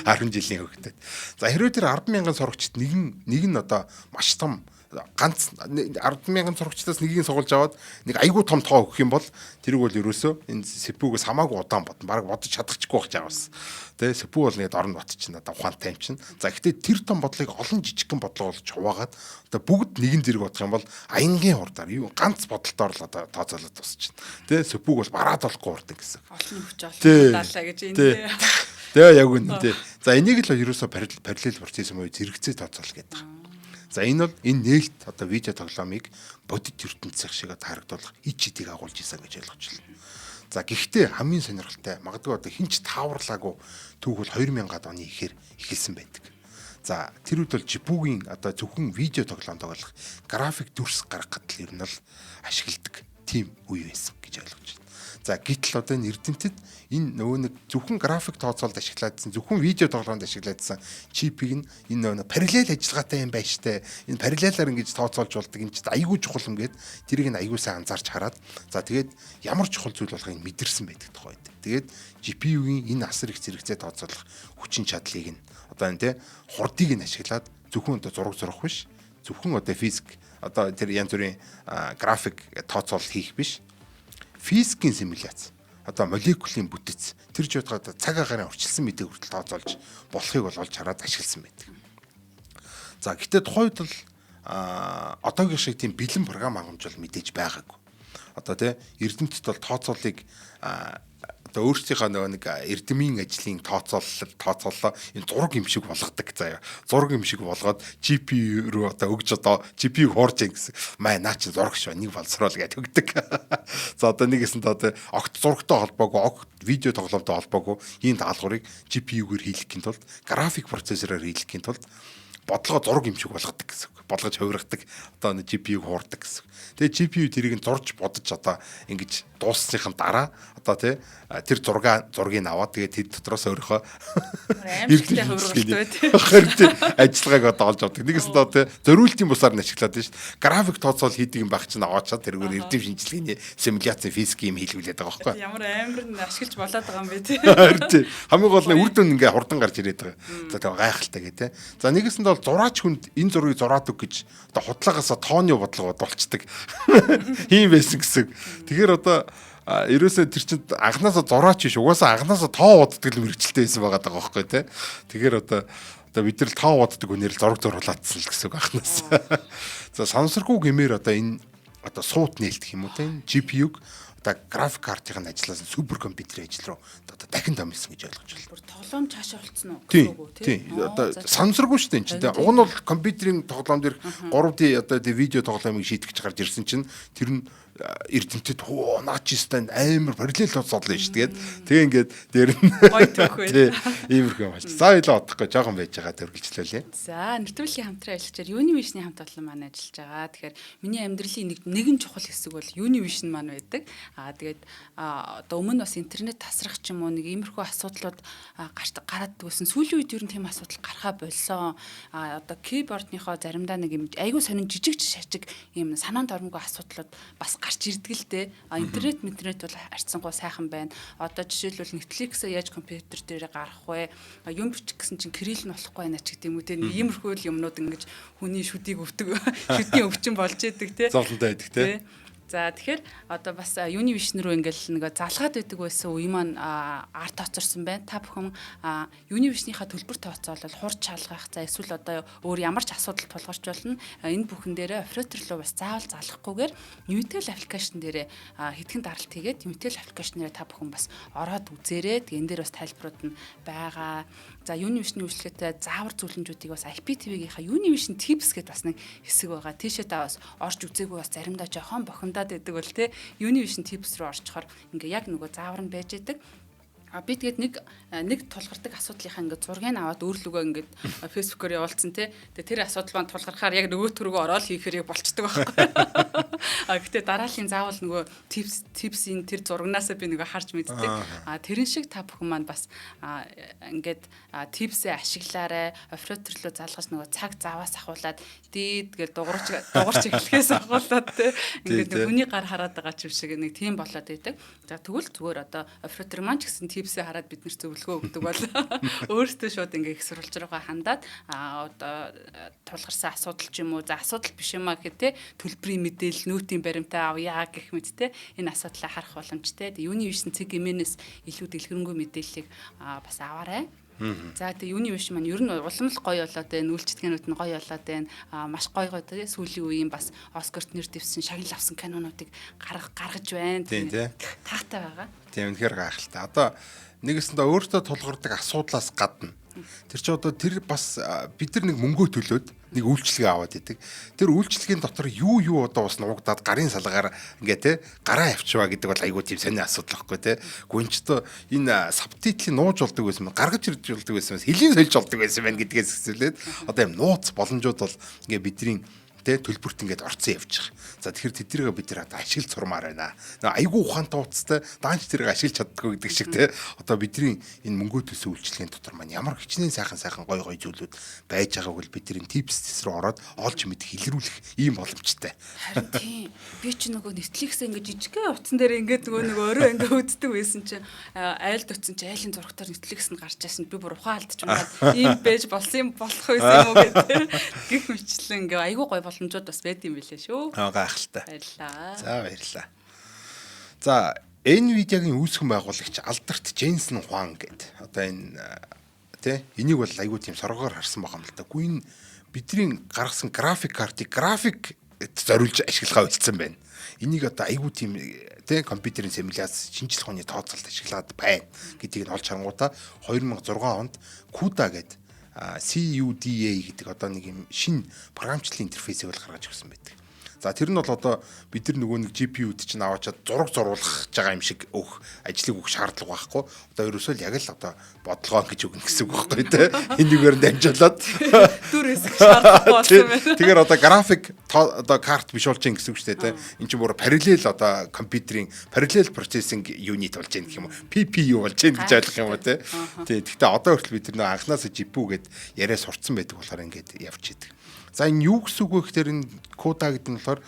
10 жилийн хөвгтөд. За хэрвээ тэр 10,000 сурагчид нэг нь одоо маш том ганц 10,000 сурагчдаас нэгийг сугалж аваад нэг айгүй том тоо өгөх юм бол тэрийг бол ерөөсөө энэ CPU-гээс хамаагүй удаан бодно. Бараг бодож чадахгүй байх жаавс. Тэгээ CPU бол нэг орон батчихна одоо ухаантай юм чинь. За гэхдээ тэр том бодлыг олон жижигхэн бодлого болж хуваагаад одоо бүгд нэгэн зэрэг бодох юм бол аянгийн хурдаар юу ганц бодолтоор л одоо тооцоолоод тусчихна. Тэгээ CPU-г бол бараад болохгүй хурдан гэсэн. Олон хүч олуулаа гэж энэ. Тэгээ яг үнэ тий. За энийг л ерөөсөө параллел процесс юм уу зэрэгцээ тооцоол гэдэг. За энэ бол энэ нээлт одоо видео тоглоомыг бодит ертөнцийн шиг харагдуулах ид чидийг агуулж исэн гэж ойлгож байна. За гэхдээ хамгийн сонирхолтой магадгүй одоо хинч тааварлаагүй түүх бол 2000-ад оны ихээр эхэлсэн байдаг. За тэр үед бол GPU-гийн одоо зөвхөн видео тоглоом тоглох график дүрс гаргахад л ер нь бол ашигладаг тийм үе байсан гэж ойлгож байна. За гэтэл одоо энэ эрдэмтэд энэ нөгөө нэг зөвхөн график тооцоолд ашиглаадсан зөвхөн видео тоглоомд ашиглаадсан чипийг энэ нөгөө параллел ажиллагаатай юм байна штэ. Энэ параллелаар ингэж тооцоолж болдог энэ ч айгүй чухал юм гээд тэрийг нь айгүй сайн анзаарч хараад за тэгээд ямар чухал зүйл болохыг мэдэрсэн байдаг тохой байдаг. Тэгээд GPU-гийн энэ асар их зэрэгцээ тооцоолох хүчин чадлыг нь одоо энэ тэ хурдыг нь ашиглаад зөвхөн одоо зураг зурах биш зөвхөн одоо физик одоо тэр янз бүрийн график тооцоол хийх биш физикийн симуляц одоо молекулын бүтэц тэр жуудгаад цаг агаараа өрчилсөн мэдээг хүртэл тооцоолж болохыг бол олж хараад ашигласан байдаг. За гэтээ тухайд л одоогийн шиг тийм бэлэн програм хангамж бол мэдээж байгаагүй. Одоо тий Эрдэмтэд бол тооцоолыг одоо өөрсдийнхөө нэг эрдэмийн ажлын тооцооллоо энэ зураг юм шиг болгодог заяа. Зураг юм шиг болгоод GPU руу одоо өгж одоо GPU хуурж ийн гэсэн. Маа наа чи зураг шүү нэг боловсруулах гэж өгдөг. За одоо нэгэсэнд одоо огт зурагтай холбоогүй, огт видео тоглоомтой холбоогүй ийм даалгаврыг GPU-гээр хийлгэхийн тулд, график процессороор хийлгэхийн тулд бодлого зураг юм шиг болгодог гэсэн. Болгож хувиргадаг. Одоо нэг GPU хуурдаг гэсэн. Тэгээ GPU тэрийг зурж бодож одоо ингэж дууссныхан дараа одоо тэр зургийг аваад тэгээ тэд дотроос өөрийнхөө амжилттай хувиргалт ажиллагааг одоо олж авдаг. Нэгээс нь одоо зориултын бусаар нь ашиглаад байна шүү дээ. График тооцоол хийдэг юм байх чинь аваачаад тэргээр эрдэм шинжилгээний симуляцийн физик юм хийлгүүлээд байгаа байхгүй. Ямар амар нь ашиглаж болоод байгаа юм бэ тий. Хамгийн гол нь үр дүн ингээ хурдан гарч ирээд байгаа. За тэгээ гайхалтай гэ тэ. За нэгээс нь бол зураач хүнд энэ зургийг зураад өг гэж одоо хутлагаасаа тооны бодлого бодулцдаг. Ийм байсан гэсэн. Тэгэхээр одоо ерөөсөө тэр чинь анханасаа зураач биш угаасаа анханасаа тоо уддаг л мэрэгчлээ байсан байгаа даа байхгүй тий. Тэгэхээр одоо бид нар тоо уддаг хүнээр л зураг зуруулаадсан л гэсэн үг анханасаа. За сансаргүй гэмээр одоо энэ одоо суут нээлтэх юм уу тий. GPU-г одоо график картын ажилласан супер компьютерийн ажил руу одоо дахин томилсон гэж ойлгож байна. Бүр тоглоом цаашаа болцсон уу гэсэн үг тий. Одоо сансаргүй шүү дээ энэ чинь. Уг нь бол компьютерийн тоглоом дээр 3D одоо видео тоглоомыг шийдэх гэж гарч ирсэн чинь тэр нь Эрдэмтэд наачистан амар параллел тооцоолно шүү дээ. Тэгээ ингээд дээр нь гоё төгөх бай. Иймэрхүү болж. За илүү одохгүй жоохон байж байгаа төрөлжлүүлээ. За нэвтрүүлгийн хамтран ажиллагчаар Univision хамт олон маань ажиллаж байгаа. Тэгэхээр миний амьдралын нэгэн чухал хэсэг бол Univision маань байдаг. Тэгээд одоо өмнө бас интернет тасрах ч юм уу нэг иймэрхүү асуудлууд гараад дүүсэн. Сүүлийн үед ер нь тийм асуудал гарахаа болсон. Одоо keyboard-ныхоо заримдаа нэг юм айгүй сонин жижиг шажиг юм санаанд оромгүй асуудлууд бас гарч ирдэг л дээ. Интернет бол харьцангуй сайхан байна. Одоо жишээлбэл Netflix-а яаж компьютер дээр гарах вэ? Юм бичих гэсэн чинь кирилл нь болохгүй байна ч гэдэг юм уу те. Иймэрхүү юмнууд ингэж хүний шүдийг өвдөг, шүдийн өвчин болж идэг те. Зовлонтой байдаг те. За тэгэхээр одоо бас Univision руу ингээл нэг залгаад байдаг байсан үе маань арт тооцорсон байна. Та бүхэн Univision-ийнхаа төлбөр тооцоолол хурц шалгах за эсвэл одоо өөр ямар ч асуудал тулгарч болно. Энэ бүхэн дээрээ оператор руу бас заавал залахгүйгээр Unitel аппликейшн дээрээ хэдхэн даралт хийгээд Unitel аппликейшнээр та бүхэн бас ороод үзээрэй. Тэгээ энэ дээр бас тайлбарууд нь байгаа. За Univision-ийн үйлчлэгээтэй заавар зүйлэмжүүдийг бас IPTV-гийнхаа Univision Tips гэдээ бас нэг хэсэг байгаа. Тийшээ та бас орж үзээгүй бас заримдаа жоохон бохимдаад байдаг бол те Univision Tips руу орчхоор ингээ яг нөгөө заавар нь байж идэг. Би тэгээд нэг тулгардаг асуудлынхаа ингээд зургийг аваад өөрлөгөө ингээд фэйсбүүкээр явуулсан тий. Тэгээд тэр асуудал маань тулгархаар яг нөгөө төргөө ороод хийхээр болцдог байхгүй. Гэтэ дараалын заавал нөгөө типсийн тэр зурагнаасаа би нөгөө харж мэддэг. Тэрэн шиг та бүхэн маань бас ингээд типсээ ашиглаарай. Оператор руу залгаж нөгөө цаг заваас ахуулаад дээд гэл дугуурч эхлэхээс ахуулаад тий. Ингээд хүний гар хараад байгаа ч юм шиг нэг тийм болоод байдаг. За тэгвэл зүгээр одоо оператор маань ч гэсэн типсээ хараад бид нэр зөвлөгөө өгдөг бол өөртөө шууд ингээ их сурвалж руугаа хандаад одоо тулгарсан асуудал ч юм уу за асуудал биш юм а гэхэд те төлбөрийн мэдээлэл нүүтийн баримтаа авъя гэх мэт те энэ асуудлаа харах боломжтой. Univision цэг гэмээс илүү дэлгэрэнгүй мэдээллийг бас аваарай. За тэгээ Univision маань ер нь улам л гоё болоод байна. Үйлчлэгээнүүд нь гоё болоод байна. Маш гоё те сүүлийн үеийн бас Оскарт нэр дэвсэн шагнал авсан кинонуудыг гаргаж байна. Таатай байгаа. Тийм үнэхээр гайхалтай. Одоо нэгэсэндээ өөртөө тулгардаг асуудлаас гадна тэр чи одоо тэр бас бид нар нэг мөнгөө төлөөд нэг үйлчлэгээ аваад идэг. Тэр үйлчлэгийн дотор юу одоо бас нуугдаад гарын салгаар ингээ те гараа авчваа гэдэг бол айгүй тийм сони асуудал байхгүй те. Гүнчтэй энэ сабтитлийг нууж болдог байсан, гаргаж ирж болдог байсан, хэлийн сольж болдог байсан байна гэдгээс хэсвэлээд одоо юм нууц боломжууд бол ингээ бидний төлбөрт ингээд орцсон явчих. За тэгэхээр тэднийг бид нар ашиглаж сурмаар байна. Айгүй ухаантай уцтай даанч тэрийг ашиглаж чаддгүй гэдэг шиг одоо бидний энэ мөнгө төсөө үйлчлэгийн дотор маань ямар хичнээн сайхан гой зүйлүүд байж байгааг бол бидний типс рүү ороод олж мэдэх илрүүлэх ийм боломжтой. Харин тийм. Би ч нөгөө Netflix ингээд жижигхэн утсан дээр ингээд нөгөө өөрөө ингээд үздэг байсан чинь айлд утсан чинь айлын зурагтаар Netflix нь гарч яасан би бүр ухаан алдчихмаад ийм байж болсон юм болох байсан юм уу гэдэг. Гэх мэтлэн ингээд айгүй гой боломжууд бас байд юм билээ шүү. Гайхалтай. Баярлаа. За баярлаа. За Nvidia-гийн үүсгэн байгуулагч Алдарт Jensen Huang гэдэг. Одоо энэ энийг бол айгүй тийм соргоор харсан байгаа юм л да. Гүн бидний гаргасан график картыг график зориулж ашиглахаа болцсон байна. Энийг одоо айгүй тийм тэ компьютерийн симуляц шинжлэх ухааны тооцоолт ашиглаад байна гэдгийг нь олж харангуудаа 2006 онд CUDA гэдэг CUDA гэдэг одоо нэг юм шинэ програмчлалын интерфейсийг бол гаргаж өгсөн байдаг. За тэр нь бол одоо бид нар нөгөө нэг GPU-д чинь аваачаад зураг зурулах байгаа юм шиг ажлыг өгөх шаардлага байхгүй. Одоо ерөөсөө л яг л одоо бодлогоо гэж өгнө гэсэн үг байхгүй те. Энэгээр дамжуулаад дүр хэсэг шаардлага болсон байна. Тэгэхээр одоо график одоо карт биш болж гин гэсэн үг шүү дээ те. Энд чинь бүр параллел одоо компьютерийн параллел processing unit болж гин гэх юм уу. PPU болж гин гэж ойлгох юм уу те. Тий. Гэхдээ одоо хүртэл бид нар анханасаа GPU гэд яриа сурцсан байдаг болохоор ингээд явж идэг. За энэ юу гэсэн үг вэ гэхээр энэ CUDA гэдэг нь болохоор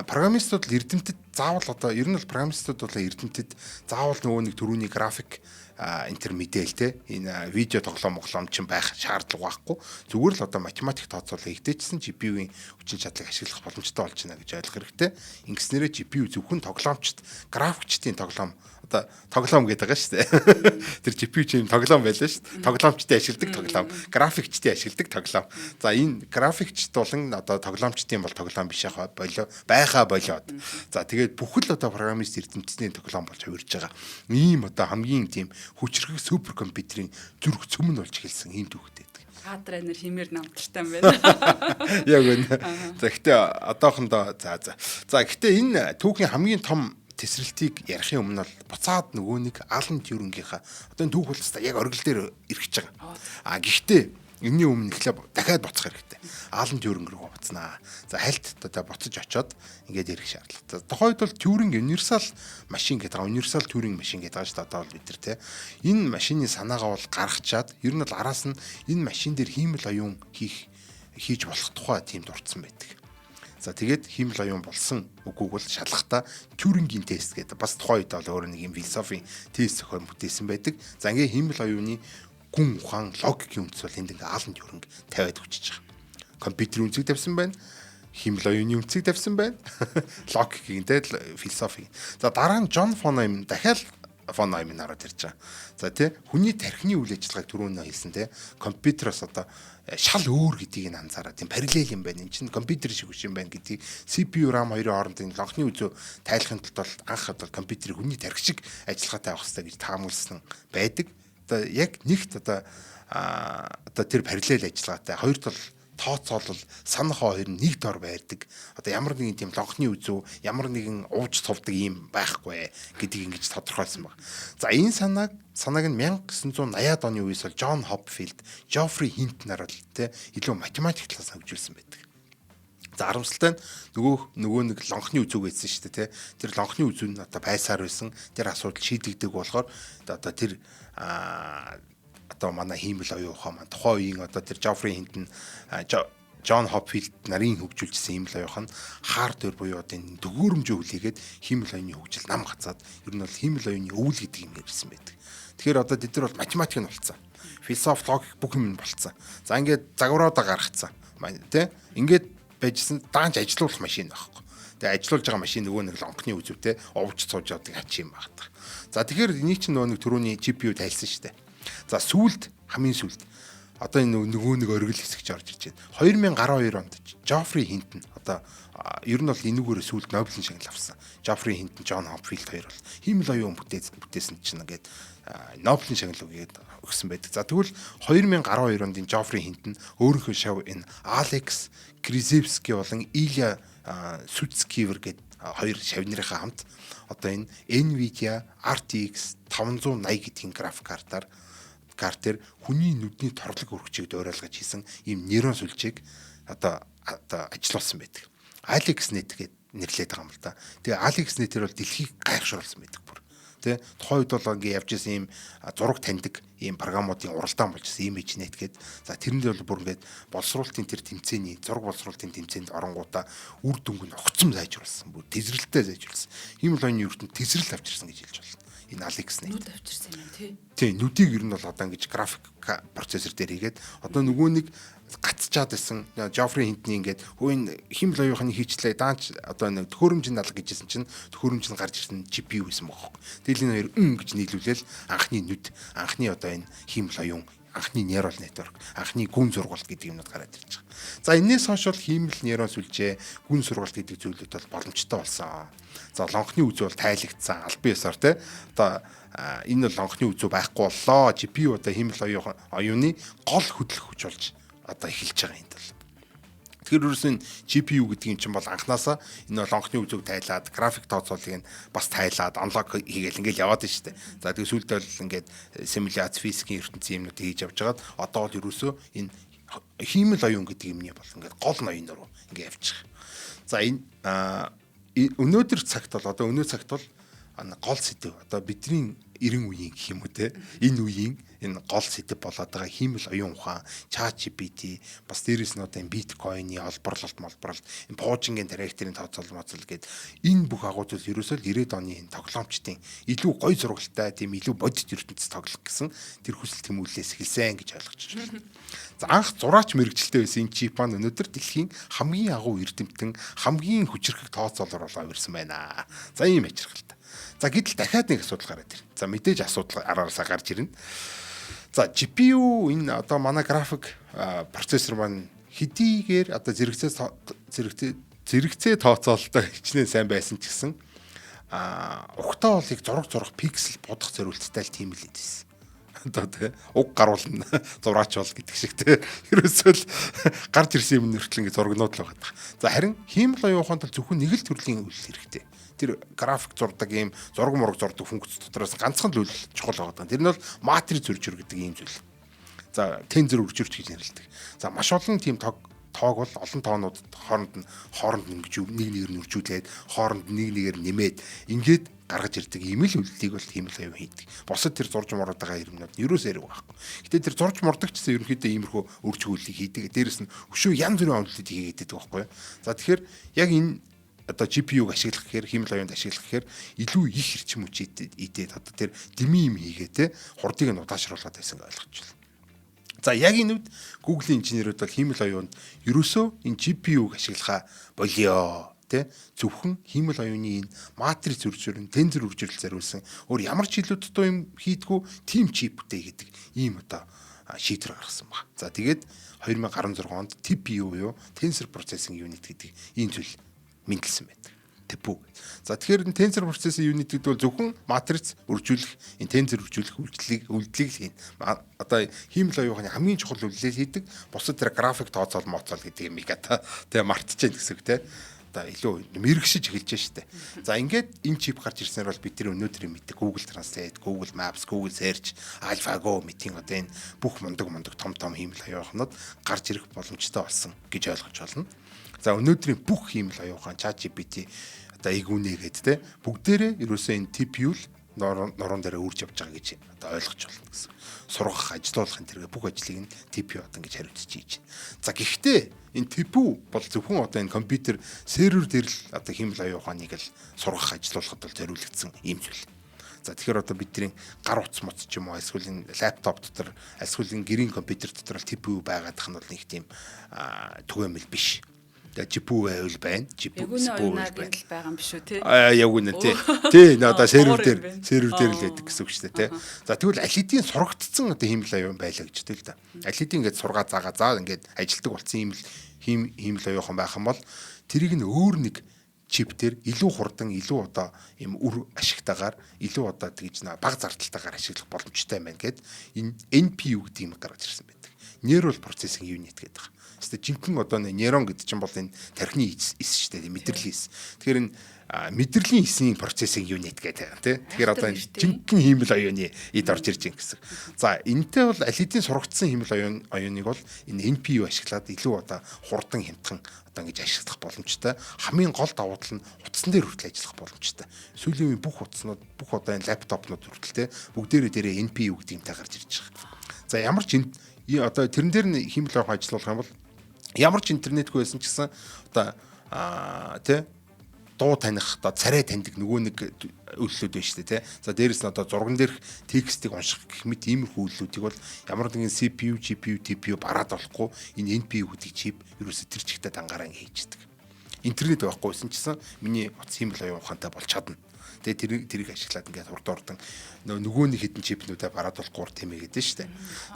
программистууд л эрдэмтэд заавал одоо ер нь бол программистууд бол эрдэмтэд заавал нөгөө нэг төрүүний график энтер мэдээл те энэ видео тоглоом чинь байх шаардлага байхгүй. Зүгээр л одоо математик тооцоолол хийгдээчсэн GPU-ийн хүчин чадлыг ашиглах боломжтой болж байна гэж ойлгох хэрэгтэй. Ингэснээрээ GPU зөвхөн тоглоомчд графикчдын тоглоом одоо тоглоом гэдэг байгаа шүү дээ. Тэр GPU чинь тоглоом байлаа шүү дээ. Тоглоомчдын ашигладаг тоглоом, графикчдын ашигладаг тоглоом. За энэ графикчд болон одоо тоглоомчдын бол тоглоом биш байхаа болоод. За тэгээд бүхэл одоо программист эрдэмтдийн тоглоом болж хувирж байгаа. Ийм одоо хамгийн тийм хүчрхэг супер компьютерийн зүрх цөмн болж эхэлсэн ийм төвхтэй. Тренер химээр намталтай юм байна. Яг үнэ. За гэхдээ одоохондоо за гэхдээ энэ түүхийн хамгийн том тесрэлтийг ярихын өмнө бол буцаад нөгөө нэг Алан Тьюрингийнхаа одоо энэ түүх бол яг оргил дээр ирчихэж байгаа. Гэхдээ энэний өмнө ихлэ дахиад буцах хэрэгтэй. Алан Тьюринг рүү буцнаа. За хальт одоо буцаж очоод ингээд ирэх шаардлагатай. Тухайд бол Тьюринг универсал машин гэдэг универсал Тьюринг машин гэдэг байгаа шүү дээ. Одоо бол бид нар те энэ машины санаагаа бол гаргачаад ер нь бол араас нь энэ машин дээр хиймэл оюун хийж болох тухай тийм дурдсан байдаг. За тэгээд хиймэл оюун болсон үгүйг бол шалгахтаа Тьюрингийн тест гэдэг бас тухайн үед бол өөр нэг юм философийн тест зохион бүтээсэн байдаг. За ингээ хиймэл оюуны гүн ухаан логикийн үндэс бол энд ингээ Алан Тьюринг тавиад өгчөж байгаа. Компьютерийн үнцийг тавьсан байна. Хиймэл оюуны үнцийг тавьсан байна. Логикийн тэгэл философи. За дараа нь Джон фон Нейман дахиад фон Нейман хараад ирж байгаа. За тий хүний тархины үйл ажиллагааг түрүүнээ хэлсэн тий компьютероос одоо шал өөр гэдгийг нь анзаараад тийм параллел юм байна. Энд чинь компьютер шиг биш юм байна гэдгийг CPU RAM хоёрын хоорондын лонхны үзүү тайлахын тулд бол анх одоо компьютерийг хүний тархи шиг ажиллагаатай авах хэрэгтэй гэж таамагласан байдаг. Одоо яг нэгт одоо тэр параллел ажиллагаатай хоёрт бол тооцоолол санах хоёр нэг дор байрдаг. Одоо ямар нэгэн тийм лонхны үзүү, ямар нэгэн ууж цовдөг юм байхгүй гэдгийг ингэж тодорхойлсон баг. За энэ санааг нь 1980-ад оны үеэс бол Джон Хопфилд, Жофри Хинтнер бол тэ илүү математик талаас хөгжүүлсэн байдаг. За харамсалтай нь нөгөө нэг лонхны үзүүг гэсэн шүү дээ тэ. Тэр лонхны үзүү нь одоо байсаар байсан. Тэр асуудал шийдэгдэг болохоор одоо тэр одоо манай хиймэл оюун ухаан маань тухайн үеийн одоо тэр Жофри Хинтон Джон Хопфилд нарын хөгжүүлжсэн хиймэл оюун ухаан хардвер буюу одоо энэ дөгөөрөмжөө хүлээгээд хиймэл оюуны хөгжил нам гацаад ер нь бол хиймэл оюуны өвөл гэдэг юм ярьсан байдаг. Тэгэхээр одоо бид нар бол математик нь болцсон. Философи, логик бүх юм болцсон. За ингээд загваруудаа гаргацсан. Тэ ингээд байжсэн даанч ажилуулах машин байхгүй. Тэгээ ажилуулж байгаа машин нөгөө нэг лонхны үзүүтэй овч сууж явдаг хач юм багтах. За тэгэхээр энийг чинь нөгөө нэг түрүүний GPU тайлсан шүү дээ. За хамгийн сүүлд одоо энэ нөгөө нэг оргил хэсэгч орж ирж байна. 2012 онд Жофри Хинтон одоо ер нь бол энүүгээр сүүлд Нобелийн шагнал авсан. Жофри Хинтон, Джон Хопфилд хоёр бол хиймэл оюун бүтээсэн чинь ингээд Нобелийн шагнал өгсөн байдаг. За тэгвэл 2012 онд энэ Жофри Хинтон өөрийнхөө шав энэ Алекс Кризевский болон Илья Суцкивер гэдэг хоёр шавнырынхаа хамт одоо энэ Nvidia RTX 580 гэдгийн график картер хүний нүдний торлог өргөчийг дуурайлгаж хийсэн ийм нейрон сүлжээг одоо ажиллуулсан байдаг. AlexNet гэдэг нэрлээд байгаа юм л да. Тэгээ AlexNet-ээр бол дэлхийг гайхшруулсан байдаг бүр. Тэ тухайн үед бол ингээ явж исэн ийм зураг таньдаг ийм програмуудын уралдаан болж исэн ImageNet гэдэг. За тэрнээ бол бүр ингээд боловсруулалтын тэр тэмцээний зураг боловсруулалтын тэмцээнд оронгуудаа үр дүнг нь огцом зайжруулсан. Бүр тэзрэлтэй зайжруулсан. Ийм л оны ертөнд тэзрэл авчирсан гэж хэлж байна. Энэ AlexNet. Нүд авчирсан юм тий. Тий, нүдийг ер нь бол одоо ингэж график процессор дээр хийгээд одоо нөгөө нэг гацчаад байсан Жофри Хинтний ингээд хөөе хиймэл оюухны хийчлээ даанч одоо нэг төхөөрөмжийн алга гэжсэн чинь төхөөрөмж нь гарч ирсэн GPU гэсэн бохоо. Тэгэл энэ хоёр гэж нийлүүлээл анхны нүд, анхны одоо энэ хиймэл оюун анхны neural network, анхны гүн сургалт гэдэг юмнууд гараад ирж байгаа. За энээс хойш бол хиймэл нейрон сүлжээ, гүн сургалт гэдэг зүйлүүд бол боломжтой болсон. За лонхны үзүү бол тайлагдсан албан ёсоор тий. Одоо энэ бол лонхны үзүү байхгүй боллоо. GPU одоо хиймэл оюуны гол хөдлөх хүч болж одоо эхэлж байгаа юм даа. Тэгэхээр ерөөсөн GPU гэдэг юм чинь бол анханасаа энэ бол онхны үзүүг тайлаад, график тооцоолыг нь бас тайлаад, unlock хийгээл ингээл яваад байна шүү дээ. За тэгээ сүүлдээ бол ингээд симуляц физикийн ертөнцийн юмнууд хийж явж байгаад одоо бол ерөөсөө энэ хиймэл оюун гэдэг юмний бол ингээд гол ноён руу ингээд явж байгаа. За энэ өнөөдөр цагт бол одоо өнөө цагт бол гол сэдв одоо бидний 90 үеийн гэх юм уу те энэ үеийн энэ гол сэдв болоод байгаа хиймэл оюун ухаан, ChatGPT бас дээрэс нь одоо биткойны олборлолт энэ пуужингийн директорийн тооцоолол гэд энэ бүх агуулгууд ерөөсөө л 90-ад оны энэ тоглоомчдын илүү гоё зургалтай тийм илүү бодит ертөнцид тоглох гэсэн тэр хүсэл тэмүүллээс эхэлсэн гэж ойлгож байна. За анх зураач мэрэгчлээ байсан энэ чип маань өнөөдөр дэлхийн хамгийн агуу эрдэмтэн хамгийн хүчрхэг тооцоолоор болоо ирсэн байна. За ийм ажиргалтай. За гэтэл дахиад нэг асуудал гараад ирнэ. За мэдээж асуудал араасаа гарч ирнэ. За GPU энэ одоо манай график процессор маань хэдийгээр одоо зэрэгцээ тооцоололтой хичнээн сайн байсан ч гэсэн угтаа болыг зурах пиксел бодох зориулттай л тийм л байсан. Одоо тэ уг гаруулна зураач бол гэдэг шиг тэ ерөөсөө л гарч ирсэн юм нэртэл ингэ зургнууд л байгаа. За харин хиймэл оюун ухаанд бол зөвхөн нэг л төрлийн үйл хэрэгтэй. Тэр график зурдаг ийм зураг мураг зурдаг функц дотроос ганцхан л үйл чухал байгаа. Тэр нь бол матриц үржир гэдэг ийм зүйл. За тензор үржирч гэж нэрлэдэг. За маш олон тийм тоог бол олон тоонууд хооронд ингэж нэг нэгээр нь үржүүлээд хооронд нэг нэгээр нэмээд ингээд гаргаж ирдэг ийм л үйлдэлийг бол хиймэл оюун хийдэг. Босод тэр зурж мураад байгаа юмнууд ерөөсөө яриг байхгүй. Гэтэ тэр зурж мурдаг ч гэсэн ерөнхийдөө иймэрхүү үржүүлэлийг хийдэг. Дээрэс нь өшөө янз бүрийн онолтыг хийгээд байдаг байхгүй. За тэгэхээр яг энэ одоо GPU-г ашиглах гэхээр хиймэл оюунд ашиглах гэхээр илүү их хэрчим хүч идээд одоо тэр дими юм хийгээ те хурдыг нь удаашруулад байсан гэж ойлгож байна. За яг энэ үед Google-ийн инженерүүд бол хиймэл оюунд ерөөсөө энэ GPU-г ашиглахаа болио те зөвхөн хиймэл оюуны энэ матриц үржирэн тензор үржирэл зориулсан өөр ямар ч илүү дутуу юм хийдгүү team chipтэй гэдэг ийм одоо шийдвэр гаргасан баг. За тэгээд 2016 онд TPU буюу Tensor Processing Unit гэдэг ийм зүйл мэдлсэн байдаг. TPU. За тэгэхээр энэ Tensor Processing Unit гэдэг бол зөвхөн матриц үржүүлэх, энэ тензор үржүүлэх үйлдэлийг хийн. Одоо хиймэл оюуны хамгийн чухал үйлдэл хийдэг. Бусад тэр график тооцоол гэдэг юм ийгээ тэгээ мартчихээн гэсэн үг те. Одоо илүү мэрэгшиж эхэлж штэ. За ингээд энэ чип гарч ирснээр бол бид тэр өнөөдрийн мэддэг Google Translate, Google Maps, Google Search, AlphaGo мэтийн одоо энэ бүх мундаг том хиймэл оюунууд гарч ирэх боломжтой болсон гэж ойлгож байна. За өнөөдрийн бүх хиймэл оюухан ChatGPT одоо игүүнэгээд те бүгдээрээ ерөөсөө энэ TPU л нуруунд дээр үрж явж байгаа гэж одоо ойлгож байна гэсэн. Сургах, ажилуулах энэ тэргээ бүх ажлыг нь TPU одоо ингэж хариуцж хийж байна. За гэхдээ энэ TPU бол зөвхөн одоо энэ компьютер сервер дээр л одоо хиймэл оюуханыг л сургах, ажилуулахад бол зориулагдсан юм зүйл. За тэгэхээр одоо бидний гар утас моц ч юм уу эсвэл энэ лаптоп дотор эсвэл энэ гэрийн компьютер дотор TPU байгаадах нь бол нэг тийм түгээмэл биш. GPU байвал байна. GPU байгаад байгаа юм биш үү те? Яг үнэ тий. Тий, одоо сервер дээр л байдаг гэсэн үг шүү дээ тий. За тэгвэл аль хэдийн сургагдсан одоо хиймэл оюун байлаа гэж дээ л да. Аль хэдийн ингээд сургаа заагаа ингээд ажилтдаг болсон хиймэл оюухан байх юм бол тэрийг нь өөр нэг чип дээр илүү хурдан илүү одоо юм үр ашигтайгаар илүү одоо тэгж баг зардалтайгаар ашиглах боломжтой байна гэд энэ NPU гэдэг юм гаргаж ирсэн байдаг. Neural Processing Unit гэдэг. Эсвэл жинхэнэ одоо нейрон гэдэг чинь бол энэ тархины эс шүү дээ, мэдрэлийн эс. Тэгэхээр энэ мэдрэлийн эсийн процессинг юнит гэдэг тийм. Тэгэхээр одоо энэ жинхэнэ хиймэл оюуны эд орж ирж байгаа гэсэн. За энэтэй бол аль хэдийн сургагдсан хиймэл оюуныг бол энэ NPU ашиглаад илүү одоо хурдан хямдхан одоо ингэж ашиглах боломжтой. Хамгийн гол давуу тал нь утсан дээр хүртэл ажиллах боломжтой. Сүүлийн үеийн бүх утаснууд, бүх одоо энэ лаптопнууд хүртэл тийм бүгдээрээ NPU гэдэг юмтай гарч ирж байгаа. За ямар ч одоо тэрэн дээр нь хиймэл оюун ажиллуулах юм бол ямар ч интернетгүй байсан ч гэсэн одоо тий дуу таних одоо царай таньдаг нөгөө нэг үйлслүүд байна шүү дээ тий. За дээрэс нь одоо зурган дээрх текстийг унших гэх мэт иймэрхүү үйлслүүдийг бол ямар нэгэн CPU, GPU, TPU бараад болохгүй энэ NPU гэдэг чип ерөөсө тэр чигтээ дангаараа хийждэг. Интернет байхгүйсэн ч гэсэн миний утас хиймэл оюун ухаантай болж чадна. Тэгээ тэрийг ашиглаад ингээд урд нөгөө нэг хідэн чипнүүдээ бараад болохгүй тэмээгээд шүү дээ.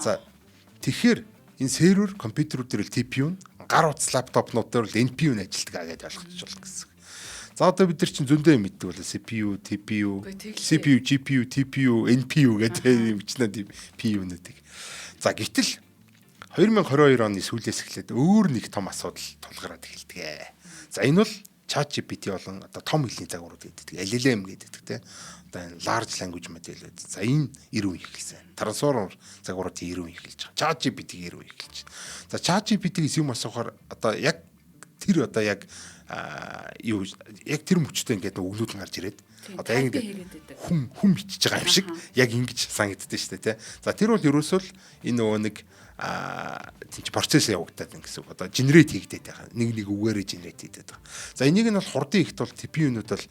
За Тэгэхээр энэ сервер компьютерүүд дээр л TPU нь гар утас лаптопнууд дээр л NPU нь ажилладаг гэдээ ойлгочих болно гэсэн. За одоо бид нар чинь зөндөө мэддэг бол CPU, TPU, CPU, GPU, TPU, NPU гэдэг бичнэ PU-нуудыг. За гэтэл 2022 оны сүүлээс эхлээд өөр нэг том асуудал тулгараад эхэлдэг. За энэ бол ChatGPT болон одоо том хэлний загварууд гэдэг. LLM гэдэг те. Одоо энэ large language model гэдэг. За энэ 90 эхэлсэн. Transformer загваруудын 90 эхэлж байгаа. ChatGPT-ийн 90 эхэлж байна. За ChatGPT-гээс юм асуухаар одоо яг тэр одоо яг яг тэр мөчтэй ингээд өглүүд нь гарч ирээд одоо яг ингээд хүм бичиж байгаа юм шиг яг ингэж санагддаг шүү дээ тий. За тэр бол ерөөсөө л энэ нөгөө нэг тийч процесс явагдаад байна гэсэн үг. Одоо генерейт хийгдээд байгаа. Нэг үгээрээ генерейт хийгдээд байгаа. За энийг нь бол хурдан ихт бол TPU-нууд бол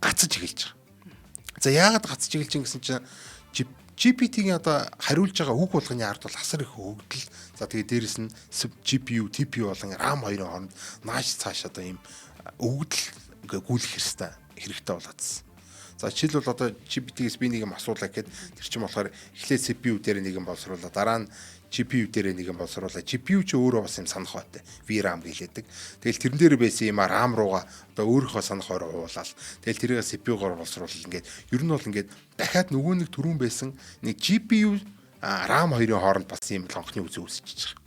гацж эхэлж байгаа. За яагаад гацж эхэлж байгаа гэсэн чинь GPT-гийн одоо хариулж байгаа үг болгоны ард бол асар их хөгдөл. За тэгээд дээрэс нь GPU, TPU болон RAM хоёрын хооронд нааш цааш одоо ийм өгдөл ингээ гүйлэх хэрэгтэй болоодсэн. За жишээлбэл одоо GPT-гээс би нэг юм асуулаа гэхэд тэр чинь болохоор эхлээд CPU дээр нэг юм боловсруулаа, дараа нь GPU дээр нэг юм боловсруулаа. GPU ч өөрөө бас юм санах байтай. VRAM гэлээдэг. Тэгэл тэрэн дээр байсан юм RAM руугаа одоо өөрийнхөө санах ойроо хуулаад тэгэл тэрийг CPU-гоор боловсруулал ингээд ер нь бол ингээд дахиад нөгөө нэг түрүүн байсан нэг GPU RAM хоёрын хооронд бас юм лонхны үзүү үүсчихэж байгаа.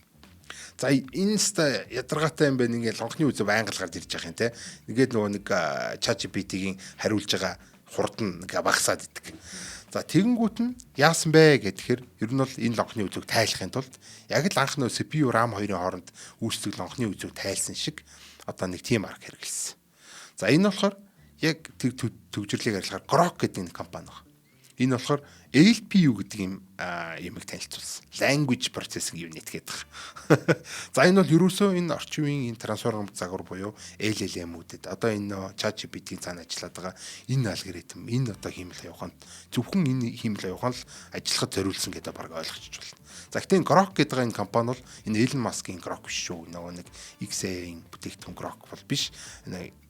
За инста ядаргаатай юм байна ингээд лонхны үзүү байнга л гарч ирж байгаа юм те. Ингээд нөгөө нэг ChatGPT-гийн хариулж байгаа хурд нь ингээ багасаад идэг. За тэгэнгүүт нь яасан бэ гэхээр ер нь бол энэ лонхны үзүүг тайлахын тулд яг л анх нөө CPU RAM хоёрын хооронд үүсдэг лонхны үзүүг тайлсан шиг одоо нэг тийм арга хэрэгэлсэн. За энэ болохоор яг төгжрлийг арилгахаар Grok гэдэг нэг компани байна. Энэ болохоор LPU гэдэг юмыг танилцуулсан. Language Processing Unit гэдэг. За энэ бол ерөөсөө энэ орчин үеийн энэ трансформер загвар буюу LLM-үүдэд одоо энэ ChatGPT-ийн цаана ажиллаад байгаа энэ алгоритм, энэ одоо хиймэл яваханд зөвхөн энэ хиймэл яваханд л ажиллахад зориулсан гэдэг баг ойлгочих болно. За гэхдээ Grok гэдэг энэ компани бол энэ Elon Musk-ийн Grok биш шүү. Нөгөө нэг XAI-ийн бүтээгдэхүүн Grok бол биш.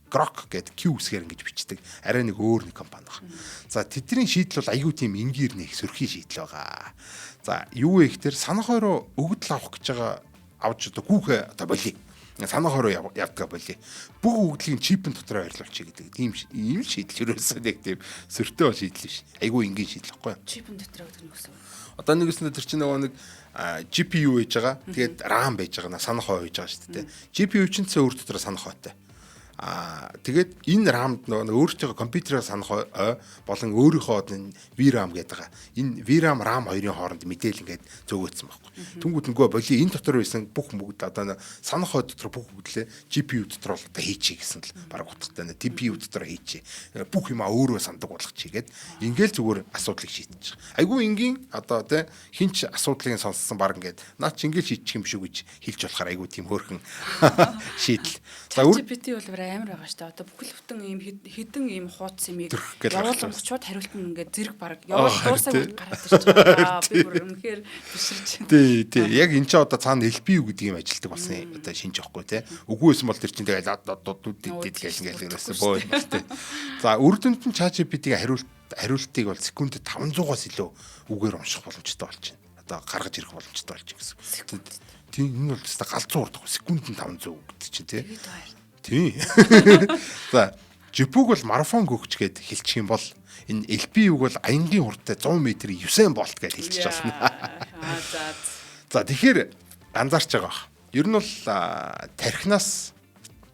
Grok гэдэг Q үсгээр ингэж бичдэг. Арай нэг өөр нэг компани байна. За тэдний шийдэл бол аюу тийм энгийнэр нэг сөрхий шийдэл байгаа. За юу вэ гэхээр санах хороо өгдөл авах гэж байгаа авч одоо хүүхэ одоо болий. Санах хороо явдгаа болий. Бүх өгдлийг чипэн дотор ойрлуулчих гэдэг. Тийм шийдэл ерөөсөө нэг тийм сөртэй бол шийдэл биш. Аюу энгийн шийдэл байхгүй юу? Чипэн дотор гэдэг нь гэсэн. Одоо нэгснээр тэр чинь нөгөө нэг GPU байж байгаа. Тэгээд RAM байж байгаа. Санах хоо байж байгаа шүү дээ. GPU чинь өөр дотор санах хоотой. Тэгээд энэ RAM-д өөртөө компьютерээр санах болон өөрийнхөө VRAM гэдэг байгаа. Энэ VRAM RAM хоёрын хооронд мэдээлэл ингээд зөөгөөцсөн байхгүй. Тэнгүүд нөгөө боли энэ дотор байсан бүх бүгд одоо санах хоо дотор бүх бүгдлээ GPU дотор л одоо хийчихье гэсэн л баг утгатай. TPU дотор хийчихье. Бүх юм өөрөө сандаг болгочихъя гэд ингээл зүгээр асуудлыг шийдэж байгаа. Айгүй энгийн одоо тий хинч асуудлыг сонссон баг ингээд наа чи ингээл шийдчих юм шүү гэж хэлж болохоор айгүй тийм хөөрхөн шийдэл. За GPT бол амар байгаа шүү дээ. Одоо бүхэл бүтэн ийм хідэн ийм хуудас юмыг явуулсан шууд хариулт нь ингээд зэрэг баг дуусаагүй гараад ирж байгаа. Би бүр үнэхээр биширч. Тий. Яг эн чинь одоо цаана LPU гэдэг юм ажилтдаг болсон одоо шинж авахгүй тий. Үгүй байсан бол тэр чинь тэгэл ингээл гэсэн боо юм тий. За үрдүнд нь ChatGPT-ийн хариултыг бол секундэд 500-аас илүү үгээр унших боломжтой болж байна. Одоо гаргаж ирэх боломжтой болж байна гэсэн. Тийм энэ бол тест галзуу урдах секундэд 500 гэдэг чинь тий. Тийм. За жипуг бол марафон гөгч гэд хэлчих юм бол энэ LPU-г бол аянгийн хурдтай 100 м-ийн 9 болт гэж хэлчих болно. За тэгэхээр анзаарч байгаа бах. Ер нь бол тархинаас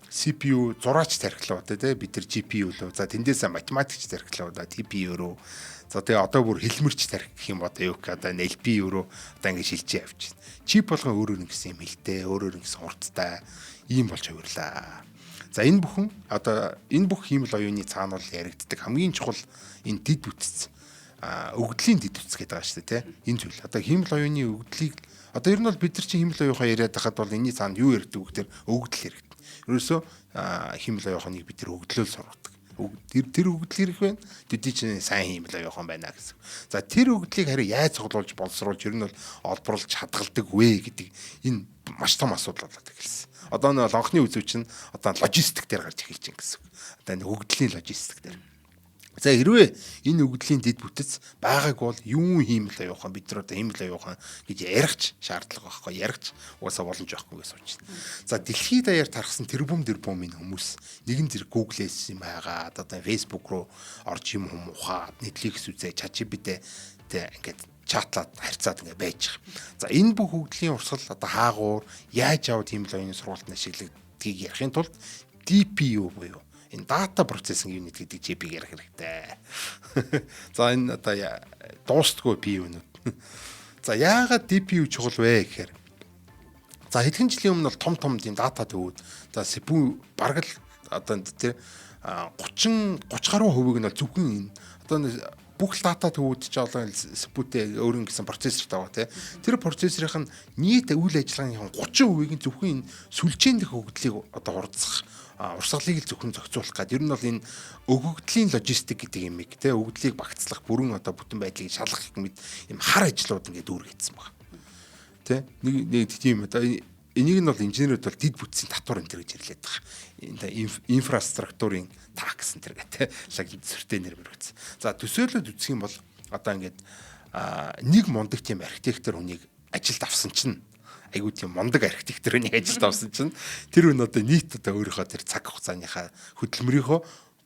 CPU зураач тархилаа тий бид нар GPU лөө. За тэндээсээ математикч тархилаа TPU руу. За тэгээ одоо бүр хэлмэрч тархих гэх юм одоо юу гэх одоо LPU руу одоо ингэ шилжиж явчихна. Чип болгон өөрөөр нэг гэсэн юм хэлтэй, өөрөөр нэг гэсэн хурдтай ийм болж хувирлаа. За энэ бүхэн одоо энэ бүх хиймэл оюуны цаана бол яригддаг хамгийн чухал энэ дид үтц өгдлийн дид үтц гэдэг байгаа шүү дээ тий. Энэ зүйл одоо хиймэл оюуны өгдлийг одоо ер нь бол бид нар чинь хиймэл оюухаа яриад байхад бол энэний цаана юу яригддаг гэхээр өгдөл яригдана. Ерөөсөө хиймэл оюуханыг бид нар өгдлөөл сургадаг. Тэр өгдөл хэрэг байна. Төдий чинь сайн хиймэл оюухан байна гэсэн. За тэр өгдлийг харин яаж цуглуулж боловсруулж ер нь бол олборлж хадгалдаг вэ гэдэг энэ маш том асуудал болоод эхэлсэн. Одоо нэг лонхны үзүү чинь одоо логистик дээр гарч эхэлж байна гэсэн. Одоо нэг өгдлийн логистик дээр. За хэрвээ энэ өгөгдлийн дэд бүтэц байгааг бол юу хиймэл аюухан бид нар одоо хиймэл аюухан гэж ярихч шаардлага байхгүй ярихч угаасаа боломж байхгүй гэж сууж байна. За дэлхийд даяар тархсан тэрбум хүмүүс нэгэн зэрэг Google-ээс юм байгаа одоо Facebook руу орж юм ухаад Netflix үзээ ChatGPT тэ ингээд чатлаад харьцаад ингээд байж байгаа. За энэ бүх өгөгдлийн урсгал одоо хаагуур яаж аваад хиймэл аюуны сургалтын ашигладгийг ярихын тулд DPU буюу энэ data processing unit гэдэг чипийг ярих хэрэгтэй. За энэ одоо дуустгүй PU-нууд. За яагаад DPU чухал вэ гэхээр за хэдхэн жилийн өмнө бол том тийм дата төвүүд за CPU бараг л одоо тэр 30 гаруй хувийг нь зөвхөн энэ одоо бүх дата төвүүд ч олон CPU-тэй өөрийн гэсэн процессортай байгаа тийм. Тэр процессорын нийт үйл ажиллагааны 30%-ийг нь зөвхөн энэ сүлжээн дэх өгөгдлийг одоо хурцсах урсгалыг л зөвхөн зохицуулах гэдэг. Ер нь бол энэ өгөгдлийн логистик гэдэг юм ийм те өгөгдлийг багцлах бүрэн одоо бүтэн байдлыг шалгах гэмэд юм хар ажлууд ингээд үүргэсэн байна. Тэ нэг тийм одоо энийг нь бол инженерүүд бол дид бүтцийн татвар энэ гэж нэрлэдэг байгаа. Энэ инфраструктурын такс энэ гэдэг лагид сүртэй нэр мөрөгц. За төсөөлөд үзэх юм бол одоо ингээд нэг мундаг тийм архитектор хүнийг ажилд авсан чинь айгуу тийм мундаг архитектор нэг ажилд авсан чинь тэр өн одоо нийт одоо өөрийнхөө тэр цаг хугацааныхаа хөдөлмөрийнхөө